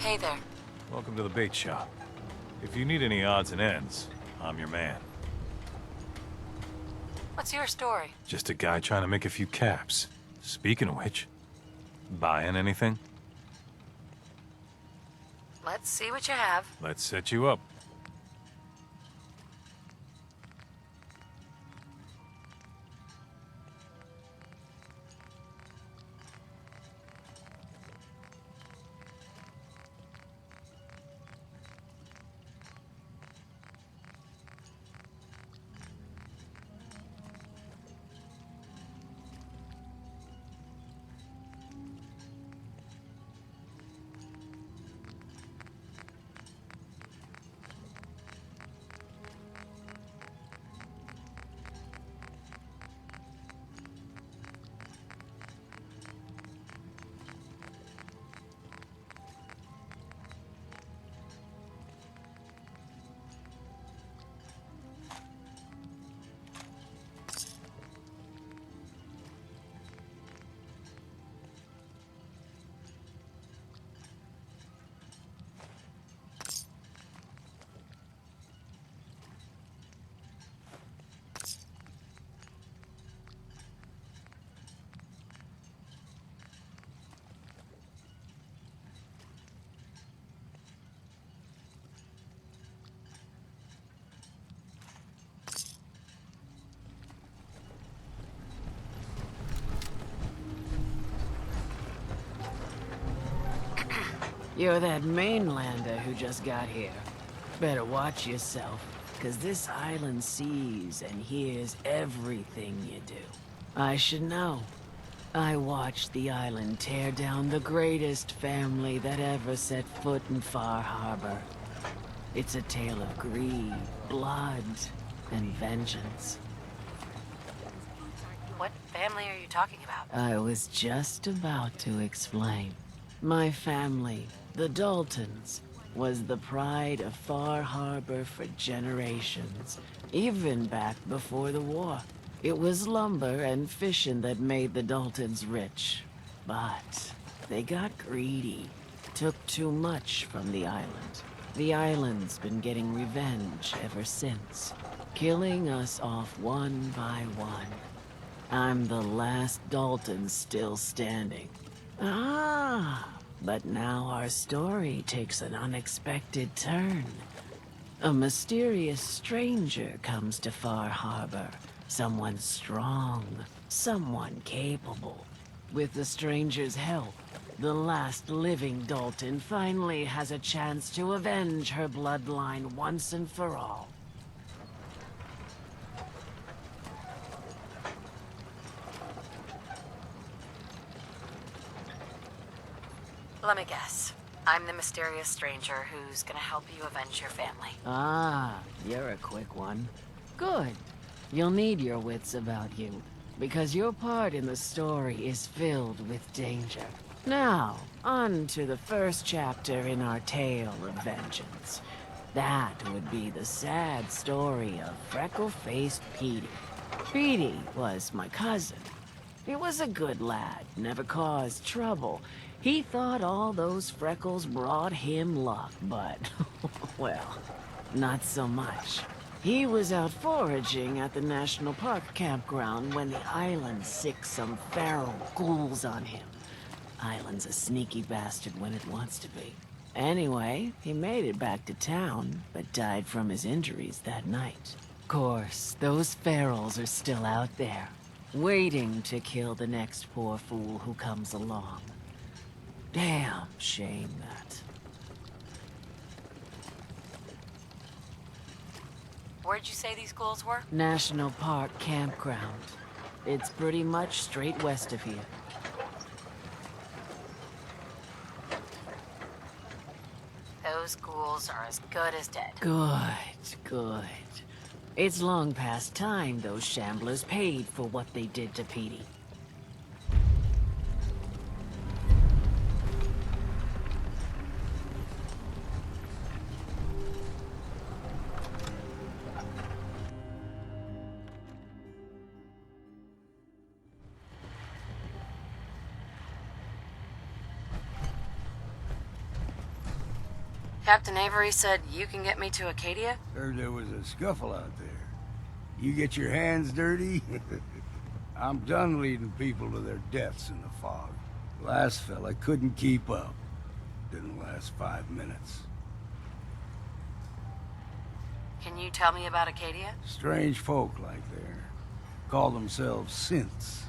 Hey there. Welcome to the bait shop. If you need any odds and ends, I'm your man. What's your story? Just a guy trying to make a few caps. Speaking of which, buying anything? Let's see what you have. Let's set you up. You're that mainlander who just got here. Better watch yourself, 'cause this island sees and hears everything you do. I should know. I watched the island tear down the greatest family that ever set foot in Far Harbor. It's a tale of greed, blood, and vengeance. What family are you talking about? I was just about to explain. My family, the Daltons, was the pride of Far Harbor for generations, even back before the war. It was lumber and fishing that made the Daltons rich. But they got greedy, took too much from the island. The island's been getting revenge ever since, killing us off one by one. I'm the last Dalton still standing. But now our story takes an unexpected turn. A mysterious stranger comes to Far Harbor. Someone strong, someone capable. With the stranger's help, the last living Dalton finally has a chance to avenge her bloodline once and for all. Let me guess. I'm the mysterious stranger who's gonna help you avenge your family. You're a quick one. Good. You'll need your wits about you, because your part in the story is filled with danger. Now, on to the first chapter in our tale of vengeance. That would be the sad story of freckle-faced Petey. Petey was my cousin. He was a good lad, never caused trouble. He thought all those freckles brought him luck, but, well, not so much. He was out foraging at the National Park campground when the island sicked some feral ghouls on him. Island's a sneaky bastard when it wants to be. Anyway, he made it back to town, but died from his injuries that night. Course, those ferals are still out there, waiting to kill the next poor fool who comes along. Damn shame that. Where'd you say these ghouls were? National Park campground. It's pretty much straight west of here. Those ghouls are as good as dead. Good. It's long past time those shamblers paid for what they did to Petey. Captain Avery said you can get me to Acadia? Heard there was a scuffle out there. You get your hands dirty? I'm done leading people to their deaths in the fog. Last fella couldn't keep up. Didn't last 5 minutes. Can you tell me about Acadia? Strange folk like there. Call themselves synths.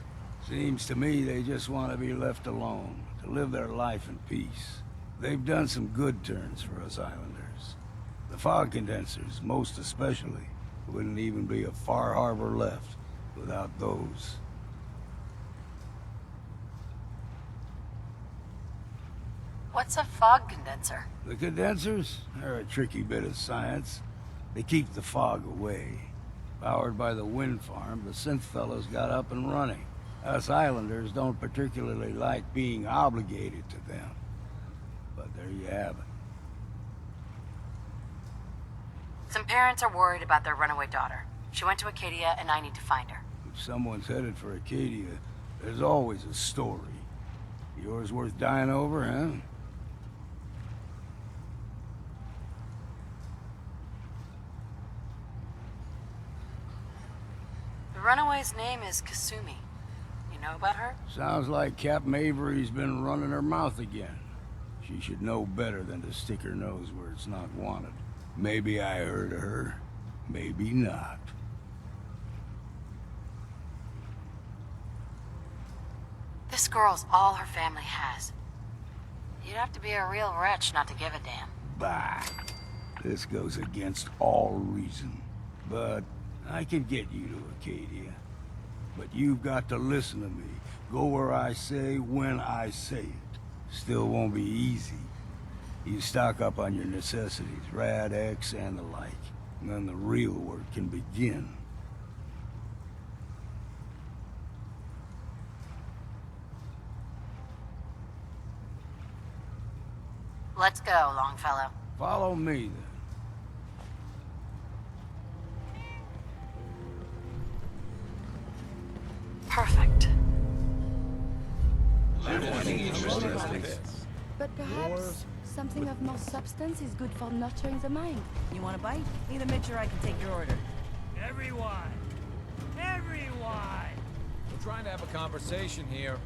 Seems to me they just want to be left alone, to live their life in peace. They've done some good turns for us islanders. The fog condensers, most especially, wouldn't even be a Far Harbor left without those. What's a fog condenser? The condensers are a tricky bit of science. They keep the fog away. Powered by the wind farm, the synth fellows got up and running. Us islanders don't particularly like being obligated to them. But there you have it. Some parents are worried about their runaway daughter. She went to Acadia and I need to find her. If someone's headed for Acadia, there's always a story. Yours worth dying over, huh? The runaway's name is Kasumi. You know about her? Sounds like Captain Avery's been running her mouth again. She should know better than to stick her nose where it's not wanted. Maybe I heard of her, maybe not. This girl's all her family has. You'd have to be a real wretch not to give a damn. Bah! This goes against all reason. But I can get you to Acadia. But you've got to listen to me. Go where I say, when I say it. Still won't be easy. You stock up on your necessities, Rad X and the like. And then the real work can begin. Let's go, Longfellow. Follow me, then. Perfect. But perhaps something of more substance is good for nurturing the mind. You want a bite? Need a Mitch or I can take your order. Everyone! Everyone! We're trying to have a conversation here.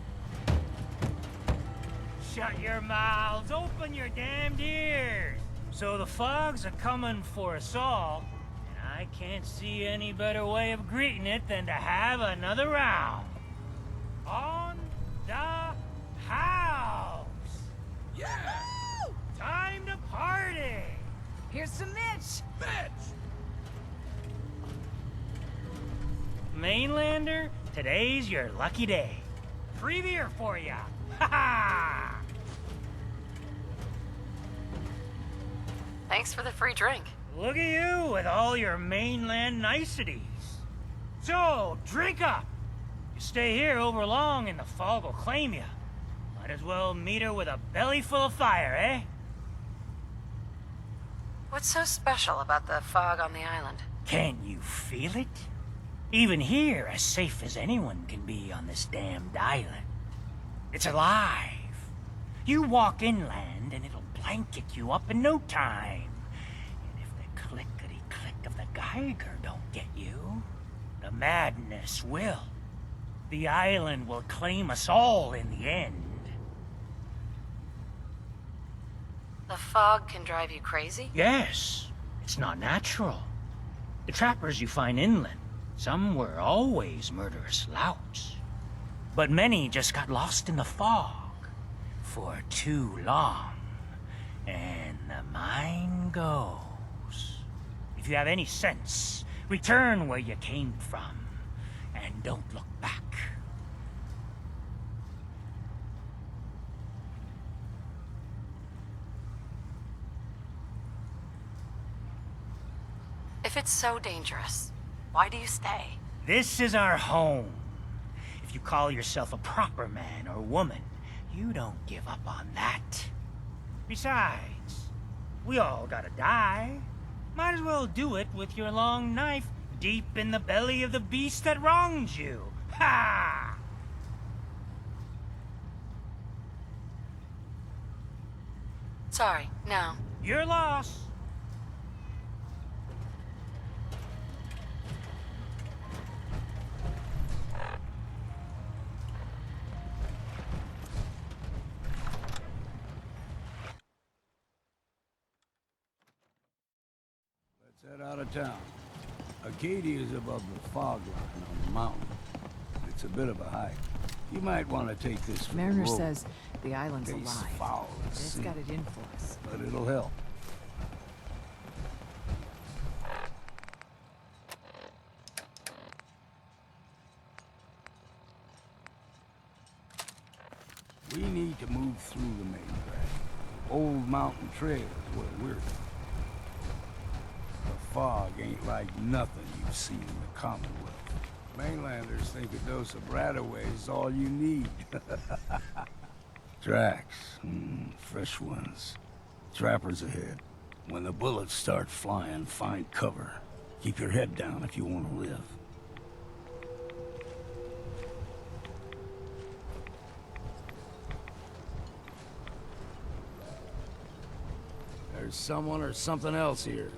Shut your mouths, open your damned ears! So the fogs are coming for us all, and I can't see any better way of greeting it than to have another round. On the house! Yeah! Time to party! Here's some Mitch! Mainlander, today's your lucky day. Free beer for ya! Ha ha! Thanks for the free drink. Look at you with all your mainland niceties. So, drink up. You stay here over long and the fog will claim you. Might as well meet her with a belly full of fire, eh? What's so special about the fog on the island? Can you feel it? Even here, as safe as anyone can be on this damned island. It's alive. You walk inland and it'll blanket you up in no time. And if the clickety-click of the Geiger don't get you, the madness will. The island will claim us all in the end. The fog can drive you crazy? Yes, it's not natural. The trappers you find inland, some were always murderous louts. But many just got lost in the fog for too long. And the mind goes. If you have any sense, return where you came from, and don't look back. If it's so dangerous, why do you stay? This is our home. If you call yourself a proper man or woman, you don't give up on that. Besides, we all gotta die. Might as well do it with your long knife deep in the belly of the beast that wronged you. Ha! Sorry, no. You're lost. Let's head out of town. Acadia is above the fog line on the mountain. It's a bit of a hike. You might want to take this for Mariner the road. says the island's Tastes alive. foul as It's sin, got it in for us. but it'll help. We need to move through the main drag. Old Mountain Trail is where we're going. The fog ain't like nothing you've seen in the Commonwealth. Mainlanders think a dose of Bradaway is all you need. Tracks, fresh ones. Trappers ahead. When the bullets start flying, find cover. Keep your head down if you want to live. There's someone or something else here.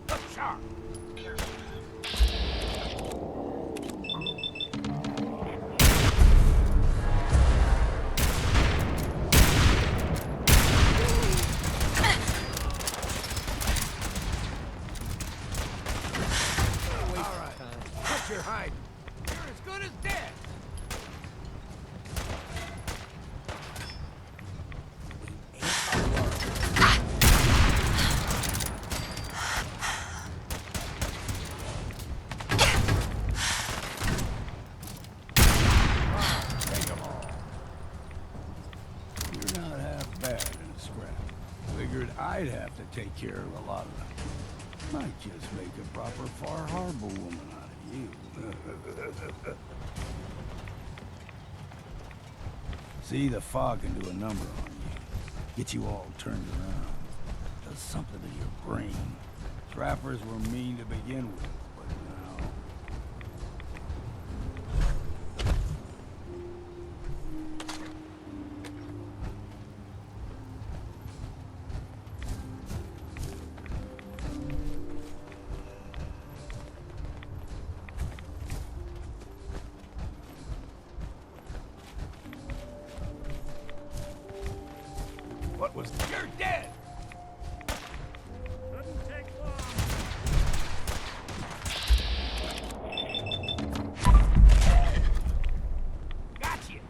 Look sharp. You're hiding. You're as good as dead. You're not half bad in a scrap. Figured I'd have to take care of a lot of them. Might just make a proper Far Harbor woman out of you. See, the fog can do a number on you. Get you all turned around. Does something to your brain. Trappers were mean to begin with, but now... What was... You're dead! Couldn't take long. Got you!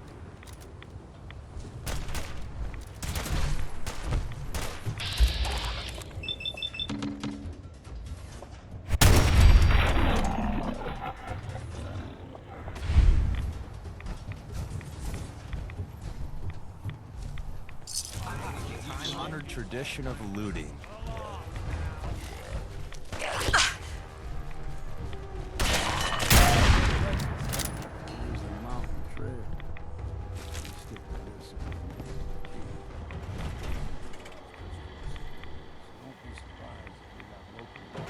Time-honored tradition of looting. Here's the mountain trail. Stick with this. Don't be surprised if we got local.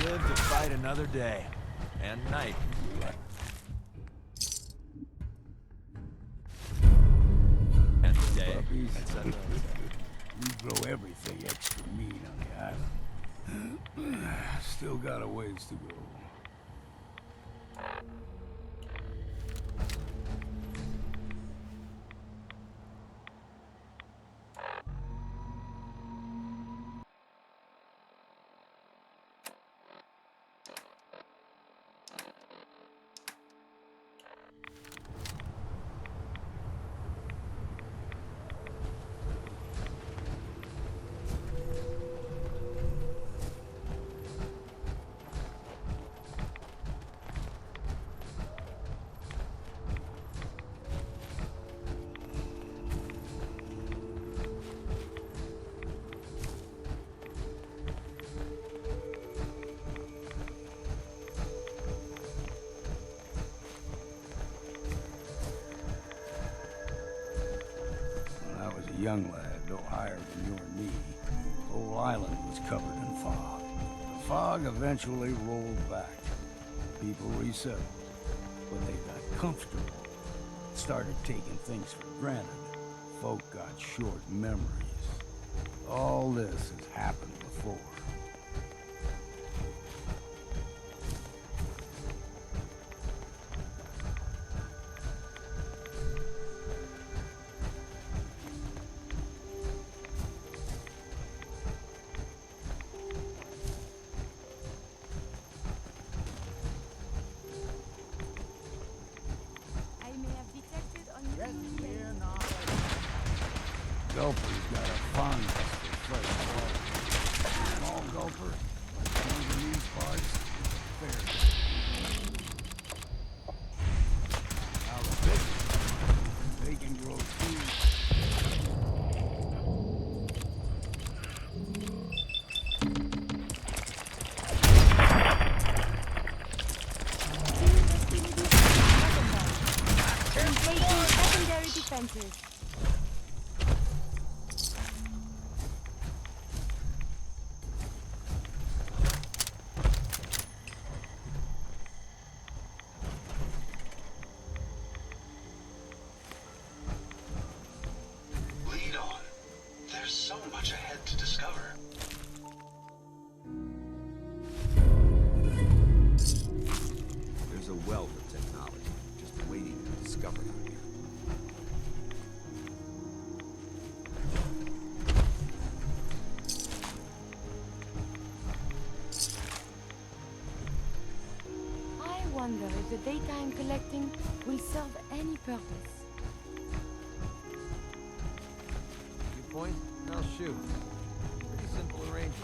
Live to fight another day and night. And day, etc. We grow everything extra mean on the island. Still got a ways to go. Young lad, no higher than you or me, the whole island was covered in fog. The fog eventually rolled back. People resettled, but they got comfortable. Started taking things for granted. Folk got short memories. All this has happened before. Gulper's got a fondness for fresh water. Small gulper, comes in these parts, fair. Now the big ones, they can grow too. Secondary defenses. Lead on. There's so much ahead to discover. There's a wealth of technology just waiting to be discovered out here. I wonder if the data I'm collecting will serve any purpose. You point, and I'll shoot. Pretty simple arrangement.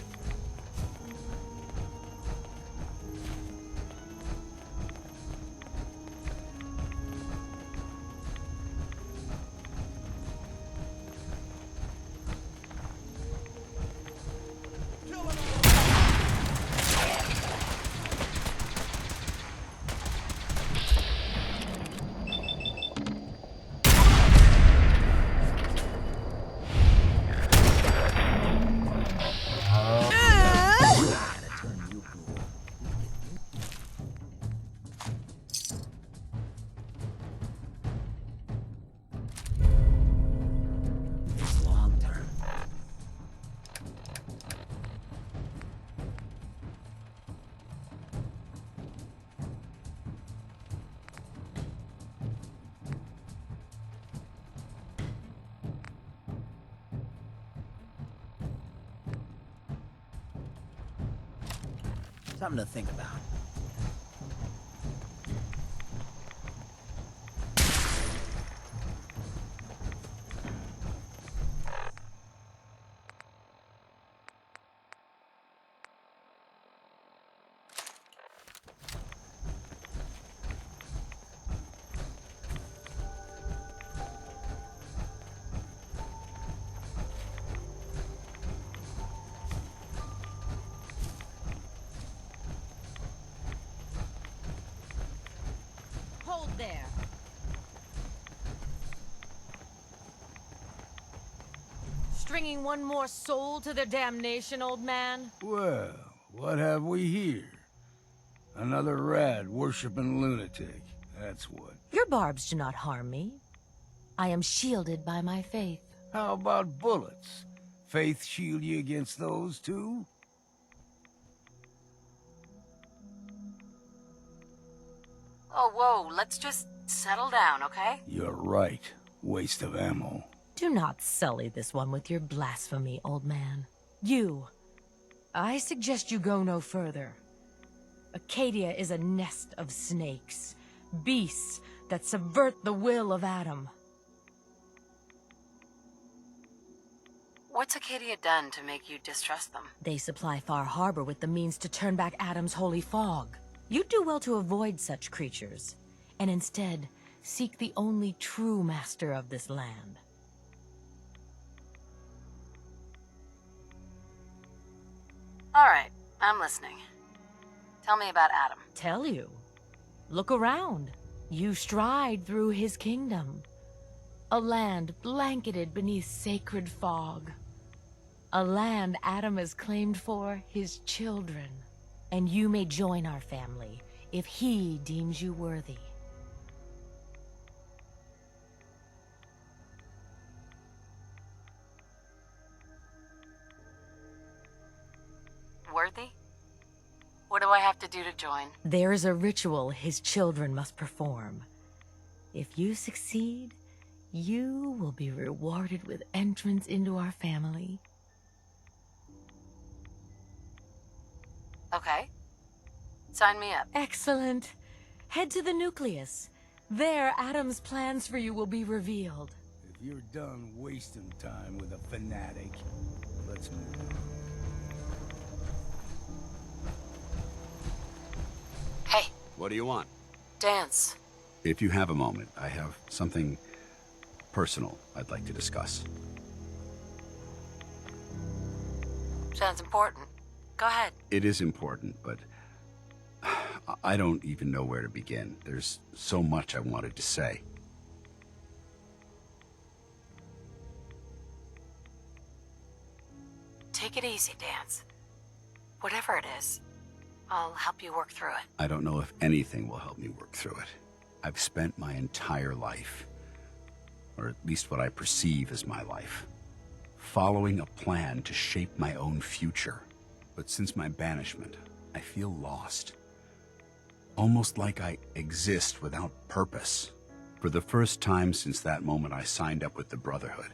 Something to think about. Hold there. Stringing one more soul to their damnation, old man? Well, what have we here? Another rad worshipping lunatic. That's what. Your barbs do not harm me. I am shielded by my faith. How about bullets? faith shield you against those too? Oh, whoa, let's just settle down, okay? You're right. Waste of ammo. Do not sully this one with your blasphemy, old man. You. I suggest you go no further. Acadia is a nest of snakes. Beasts that subvert the will of Adam. What's Acadia done to make you distrust them? They supply Far Harbor with the means to turn back Adam's holy fog. You'd do well to avoid such creatures, and instead seek the only true master of this land. All right, I'm listening. Tell me about Adam. Tell you? Look around. You stride through his kingdom. A land blanketed beneath sacred fog. A land Adam has claimed for his children. And you may join our family if he deems you worthy. Worthy? What do I have to do to join? There is a ritual his children must perform. If you succeed, you will be rewarded with entrance into our family. Okay. Sign me up. Excellent. Head to the nucleus. There, Adam's plans for you will be revealed. If you're done wasting time with a fanatic, let's move on. Hey. What do you want? Dance. If you have a moment, I have something personal I'd like to discuss. Sounds important. Go ahead. It is important, but I don't even know where to begin. There's so much I wanted to say. Take it easy, Dance. Whatever it is, I'll help you work through it. I don't know if anything will help me work through it. I've spent my entire life, or at least what I perceive as my life, following a plan to shape my own future. But since my banishment, I feel lost. Almost like I exist without purpose. For the first time since that moment I signed up with the Brotherhood,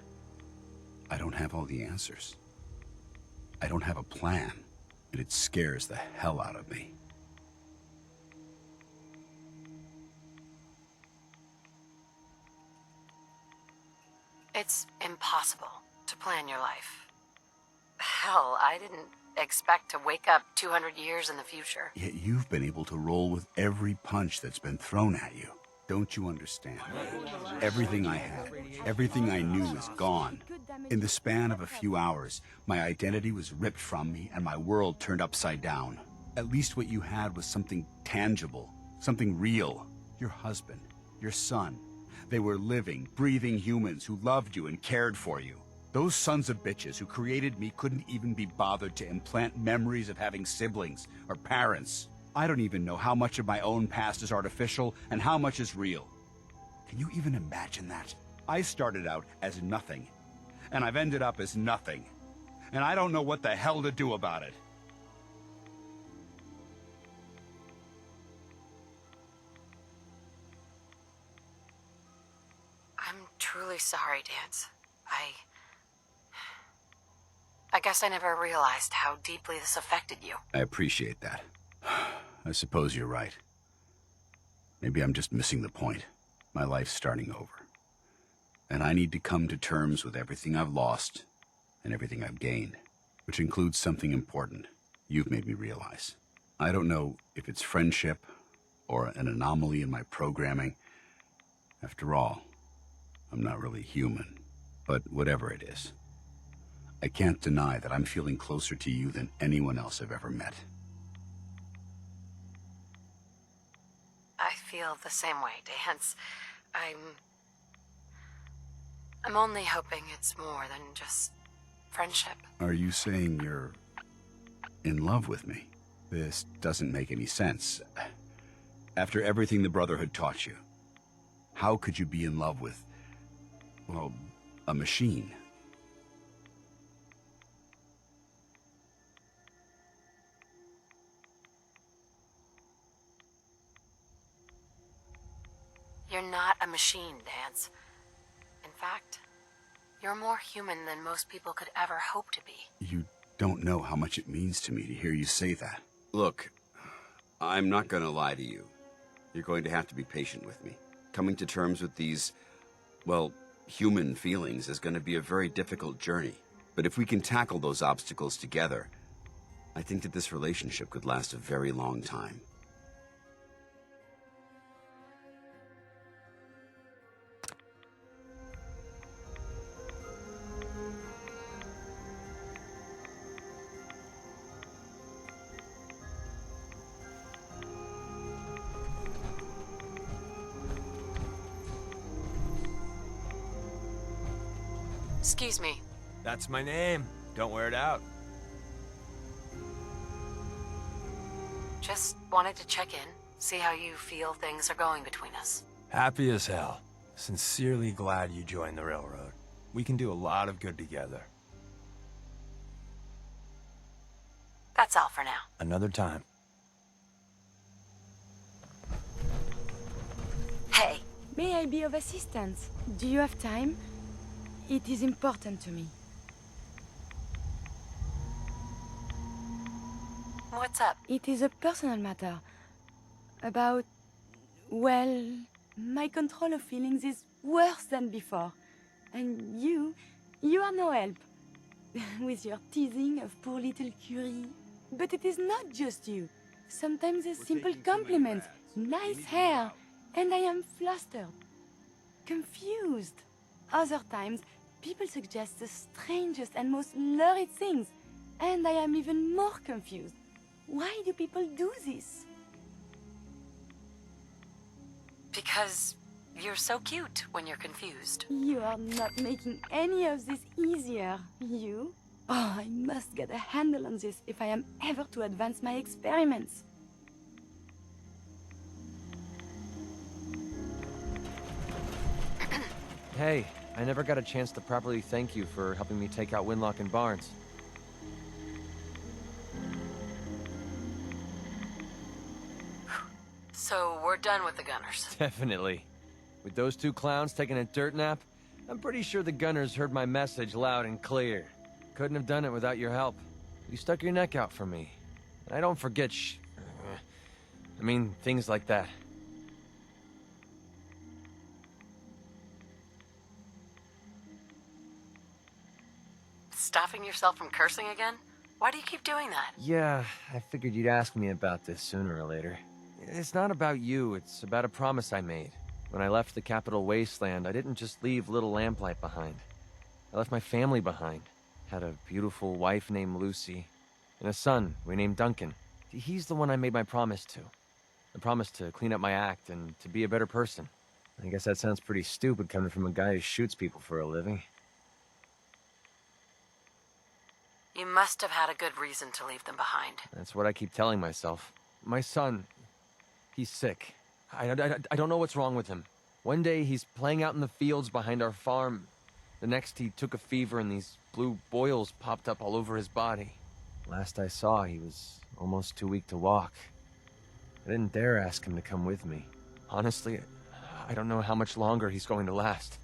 I don't have all the answers. I don't have a plan, and it scares the hell out of me. It's impossible to plan your life. Hell, I didn't expect to wake up 200 years in the future. Yet you've been able to roll with every punch that's been thrown at you. Don't you understand? Everything I had, everything I knew is gone. In the span of a few hours, my identity was ripped from me and my world turned upside down. At least what you had was something tangible, something real. Your husband, your son. They were living, breathing humans who loved you and cared for you. Those sons of bitches who created me couldn't even be bothered to implant memories of having siblings or parents. I don't even know how much of my own past is artificial and how much is real. Can you even imagine that? I started out as nothing, and I've ended up as nothing. And I don't know what the hell to do about it. I'm truly sorry, Dance. I guess I never realized how deeply this affected you. I appreciate that. I suppose you're right. Maybe I'm just missing the point. My life's starting over. And I need to come to terms with everything I've lost and everything I've gained, which includes something important you've made me realize. I don't know if it's friendship or an anomaly in my programming. After all, I'm not really human. But whatever it is, I can't deny that I'm feeling closer to you than anyone else I've ever met. I feel the same way, Dance. I'm only hoping it's more than just friendship. Are you saying you're in love with me? This doesn't make any sense. After everything the Brotherhood taught you, how could you be in love with, well, a machine? a machine dance. In fact, you're more human than most people could ever hope to be. You don't know how much it means to me to hear you say that. Look, I'm not gonna lie to you. You're going to have to be patient with me. Coming to terms with these, well, human feelings is going to be a very difficult journey. But if we can tackle those obstacles together, I think that this relationship could last a very long time. Excuse me. That's my name. Don't wear it out. Just wanted to check in, see how you feel things are going between us. Happy as hell. Sincerely glad you joined the Railroad. We can do a lot of good together. That's all for now. Another time. Hey. May I be of assistance? Do you have time? It is important to me. What's up? It is a personal matter. About... well... my control of feelings is worse than before. And you are no help. With your teasing of poor little Curie. But it is not just you. Sometimes a simple compliment. Nice hair. And I am flustered. Confused. Other times, people suggest the strangest and most lurid things. And I am even more confused. Why do people do this? Because you're so cute when you're confused. You are not making any of this easier, you? Oh, I must get a handle on this if I am ever to advance my experiments. Hey, I never got a chance to properly thank you for helping me take out Winlock and Barnes. So we're done with the Gunners. Definitely. With those two clowns taking a dirt nap, I'm pretty sure the Gunners heard my message loud and clear. Couldn't have done it without your help. You stuck your neck out for me. And I don't forget things like that. Stopping yourself from cursing again? Why do you keep doing that? Yeah, I figured you'd ask me about this sooner or later. It's not about you, it's about a promise I made. When I left the Capital Wasteland, I didn't just leave little Lamplight behind. I left my family behind. Had a beautiful wife named Lucy, and a son we named Duncan. He's the one I made my promise to. I promised to clean up my act and to be a better person. I guess that sounds pretty stupid coming from a guy who shoots people for a living. You must have had a good reason to leave them behind. That's what I keep telling myself. My son, he's sick. I don't know what's wrong with him. One day he's playing out in the fields behind our farm. The next he took a fever and these blue boils popped up all over his body. Last I saw, he was almost too weak to walk. I didn't dare ask him to come with me. Honestly, I don't know how much longer he's going to last.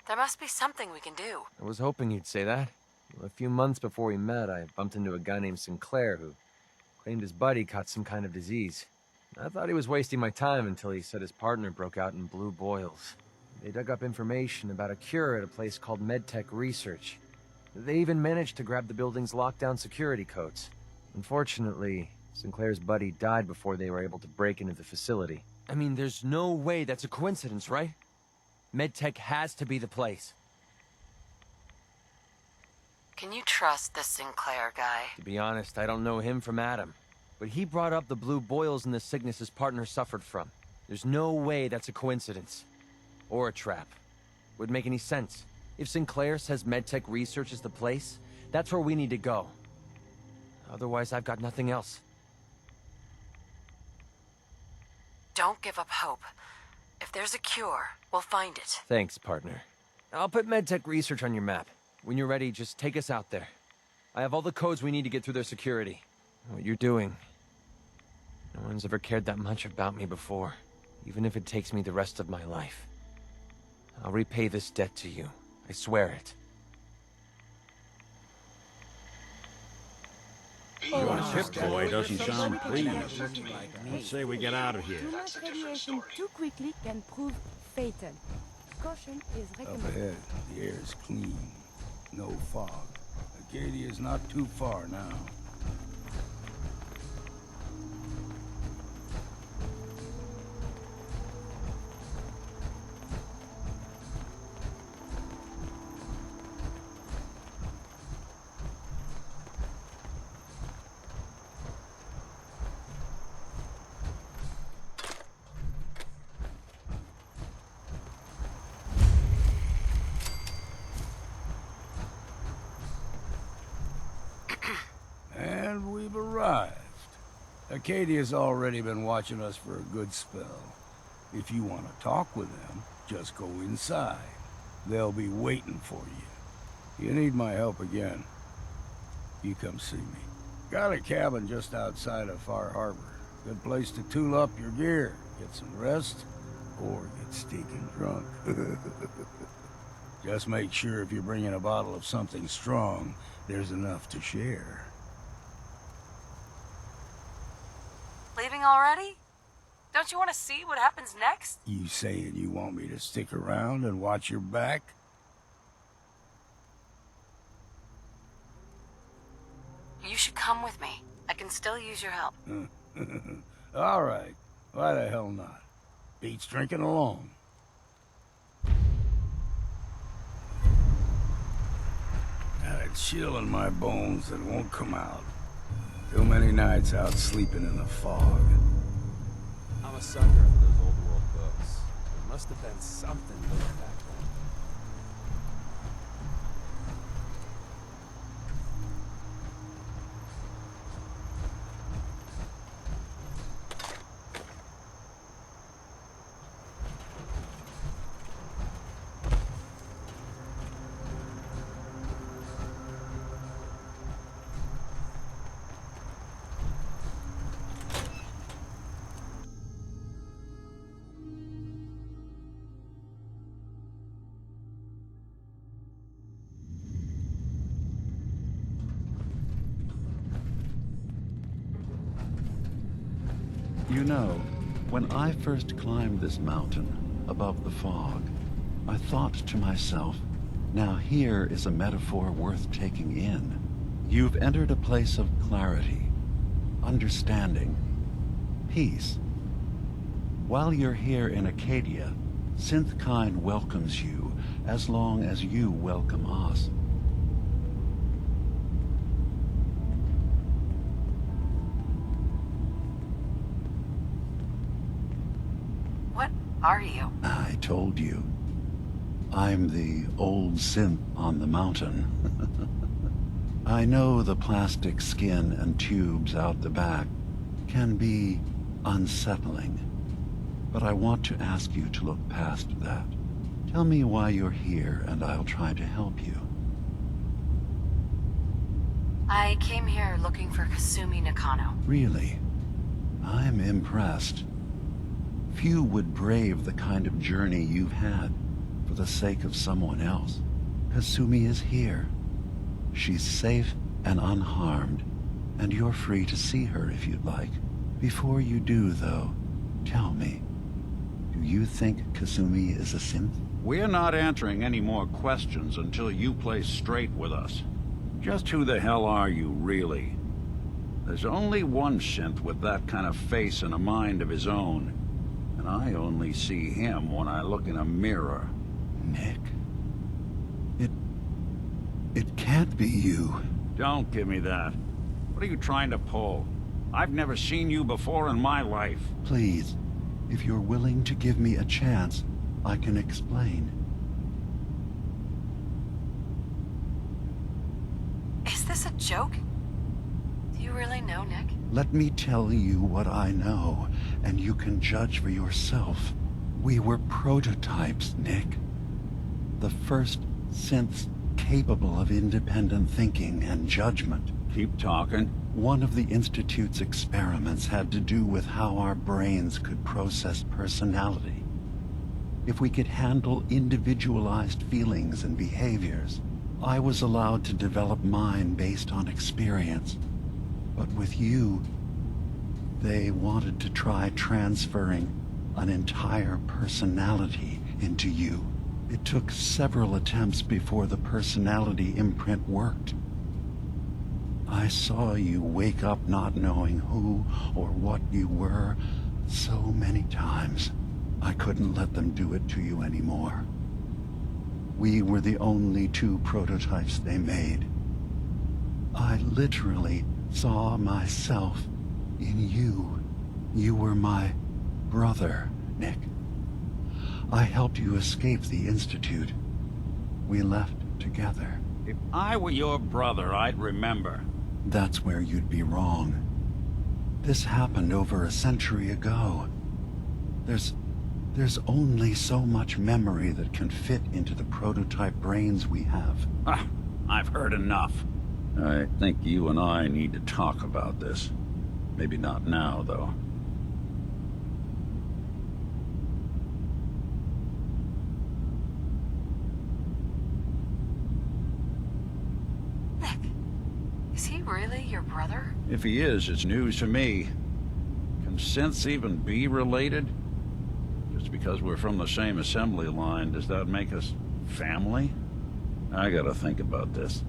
There must be something we can do. I was hoping you'd say that. A few months before we met, I bumped into a guy named Sinclair who claimed his buddy caught some kind of disease. I thought he was wasting my time until he said his partner broke out in blue boils. They dug up information about a cure at a place called MedTech Research. They even managed to grab the building's lockdown security codes. Unfortunately, Sinclair's buddy died before they were able to break into the facility. I mean, there's no way that's a coincidence, right? MedTech has to be the place. Can you trust this Sinclair guy? To be honest, I don't know him from Adam. But he brought up the blue boils and the sickness his partner suffered from. There's no way that's a coincidence. Or a trap. Wouldn't make any sense. If Sinclair says MedTech Research is the place, that's where we need to go. Otherwise, I've got nothing else. Don't give up hope. If there's a cure, we'll find it. Thanks, partner. I'll put MedTech Research on your map. When you're ready, just take us out there. I have all the codes we need to get through their security. What you're doing... No one's ever cared that much about me before, even if it takes me the rest of my life. I'll repay this debt to you. I swear it. Your Pip-Boy doesn't sound pleased. Let's say we get out of here. Too much radiation too quickly can prove fatal. Caution is Up recommended. ahead, the air is clean. No fog. Acadia's not too far now. And we've arrived. Acadia's already been watching us for a good spell. If you want to talk with them, just go inside. They'll be waiting for you. You need my help again, you come see me. Got a cabin just outside of Far Harbor. Good place to tool up your gear, get some rest, or get stinking drunk. Just make sure if you're bringing a bottle of something strong, there's enough to share. Leaving already? Don't you want to see what happens next? You saying you want me to stick around and watch your back? You should come with me. I can still use your help. All right. Why the hell not? Beats drinking alone. Got a chill in my bones that won't come out. Too many nights out sleeping in the fog. I'm a sucker for those old world books. There must have been something built back then. You know, when I first climbed this mountain above the fog, I thought to myself, now here is a metaphor worth taking in. You've entered a place of clarity, understanding, peace. While you're here in Acadia, Synthkind welcomes you as long as you welcome us. What are you? I told you. I'm the old synth on the mountain. I know the plastic skin and tubes out the back can be unsettling, but I want to ask you to look past that. Tell me why you're here, and I'll try to help you. I came here looking for Kasumi Nakano. Really? I'm impressed. Few would brave the kind of journey you've had for the sake of someone else. Kasumi is here. She's safe and unharmed, and you're free to see her if you'd like. Before you do, though, tell me, do you think Kasumi is a synth? We're not answering any more questions until you play straight with us. Just who the hell are you, really? There's only one synth with that kind of face and a mind of his own. And I only see him when I look in a mirror. Nick? It can't be you. Don't give me that. What are you trying to pull? I've never seen you before in my life. Please, if you're willing to give me a chance, I can explain. Is this a joke? Do you really know, Nick? Let me tell you what I know, and you can judge for yourself. We were prototypes, Nick. The first synths capable of independent thinking and judgment. Keep talking. One of the Institute's experiments had to do with how our brains could process personality. If we could handle individualized feelings and behaviors, I was allowed to develop mine based on experience. But with you, they wanted to try transferring an entire personality into you. It took several attempts before the personality imprint worked. I saw you wake up not knowing who or what you were so many times. I couldn't let them do it to you anymore. We were the only two prototypes they made. I literally saw myself in you. You were my brother, Nick. I helped you escape the Institute. We left together. If I were your brother, I'd remember. That's where you'd be wrong. This happened over a century ago. There's only so much memory that can fit into the prototype brains we have. I've heard enough. I think you and I need to talk about this. Maybe not now, though. Nick, is he really your brother? If he is, it's news to me. Can synths even be related? Just because we're from the same assembly line, does that make us family? I gotta think about this.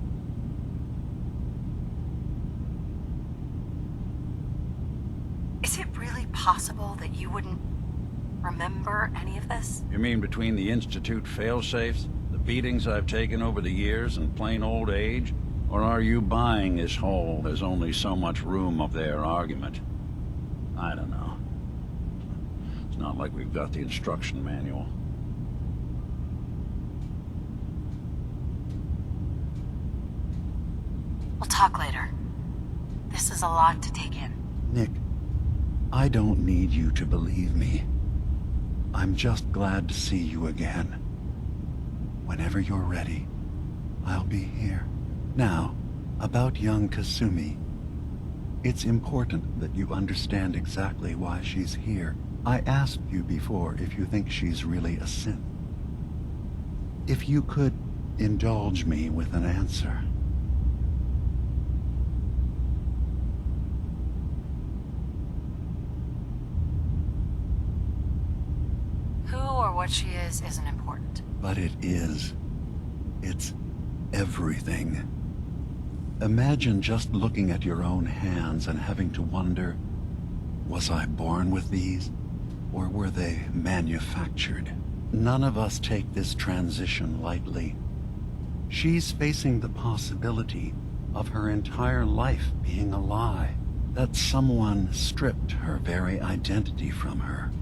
Is it really possible that you wouldn't remember any of this? You mean between the Institute failsafes, the beatings I've taken over the years, and plain old age? Or are you buying this whole "there's only so much room up there" argument? I don't know. It's not like we've got the instruction manual. We'll talk later. This is a lot to take in. Nick, I don't need you to believe me. I'm just glad to see you again. Whenever you're ready, I'll be here. Now, about young Kasumi. It's important that you understand exactly why she's here. I asked you before if you think she's really a synth. If you could indulge me with an answer. Who or what she is isn't important. But it is. It's everything. Imagine just looking at your own hands and having to wonder, was I born with these? Or were they manufactured? None of us take this transition lightly. She's facing the possibility of her entire life being a lie, that someone stripped her very identity from her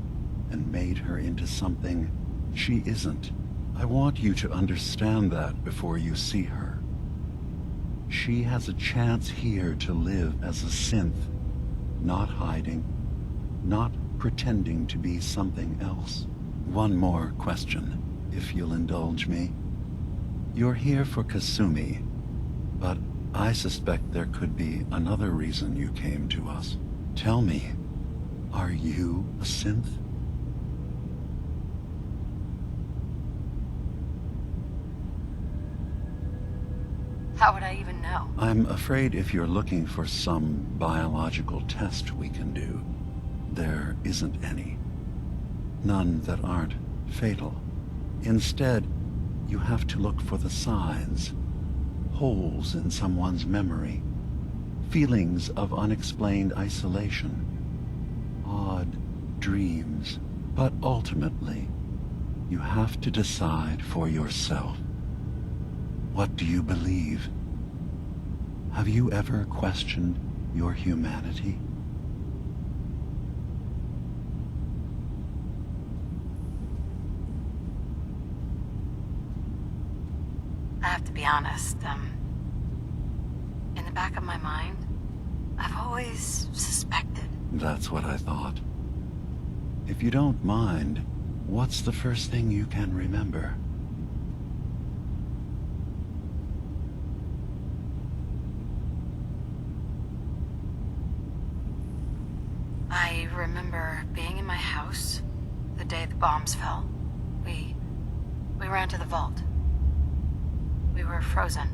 and made her into something she isn't. I want you to understand that before you see her. She has a chance here to live as a synth, not hiding, not pretending to be something else. One more question, if you'll indulge me. You're here for Kasumi, but I suspect there could be another reason you came to us. Tell me, are you a synth? How would I even know? I'm afraid if you're looking for some biological test we can do, there isn't any. None that aren't fatal. Instead, you have to look for the signs, holes in someone's memory, feelings of unexplained isolation, odd dreams. But ultimately, you have to decide for yourself. What do you believe? Have you ever questioned your humanity? I have to be honest, in the back of my mind, I've always suspected. That's what I thought. If you don't mind, what's the first thing you can remember? remember being in my house the day the bombs fell. We ran to the vault. We were frozen.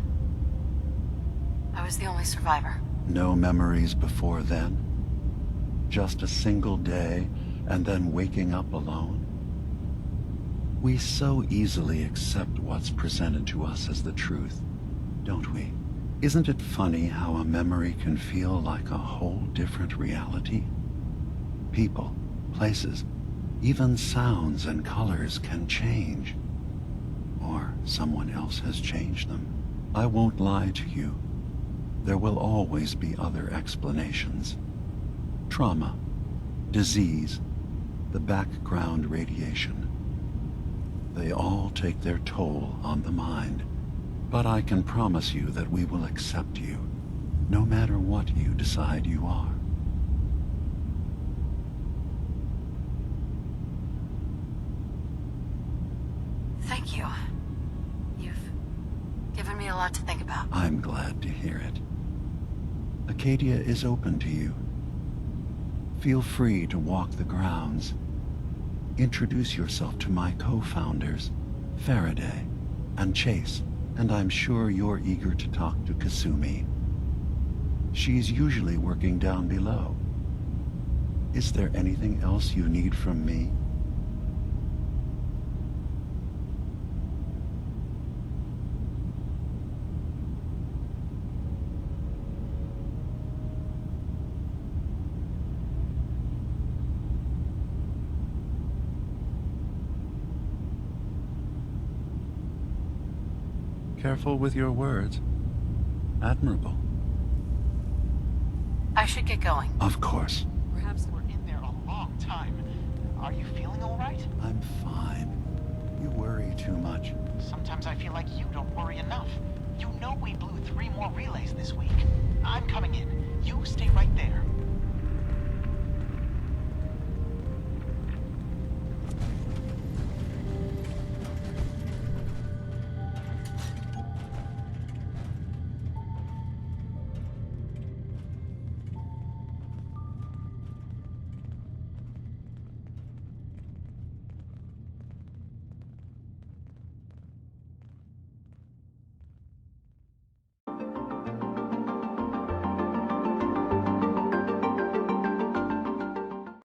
I was the only survivor. No memories before then? Just a single day, and then waking up alone? We so easily accept what's presented to us as the truth, don't we? Isn't it funny how a memory can feel like a whole different reality? People, places, even sounds and colors can change. Or someone else has changed them. I won't lie to you. There will always be other explanations. Trauma, disease, the background radiation. They all take their toll on the mind. But I can promise you that we will accept you, no matter what you decide you are. Thank you. You've given me a lot to think about. I'm glad to hear it. Acadia is open to you. Feel free to walk the grounds. Introduce yourself to my co-founders, Faraday and Chase, and I'm sure you're eager to talk to Kasumi. She's usually working down below. Is there anything else you need from me? Careful with your words. Admirable. I should get going. Of course. Perhaps we're in there a long time. Are you feeling all right? I'm fine. You worry too much. Sometimes I feel like you don't worry enough. You know we blew 3 more relays this week. I'm coming in. You stay right there.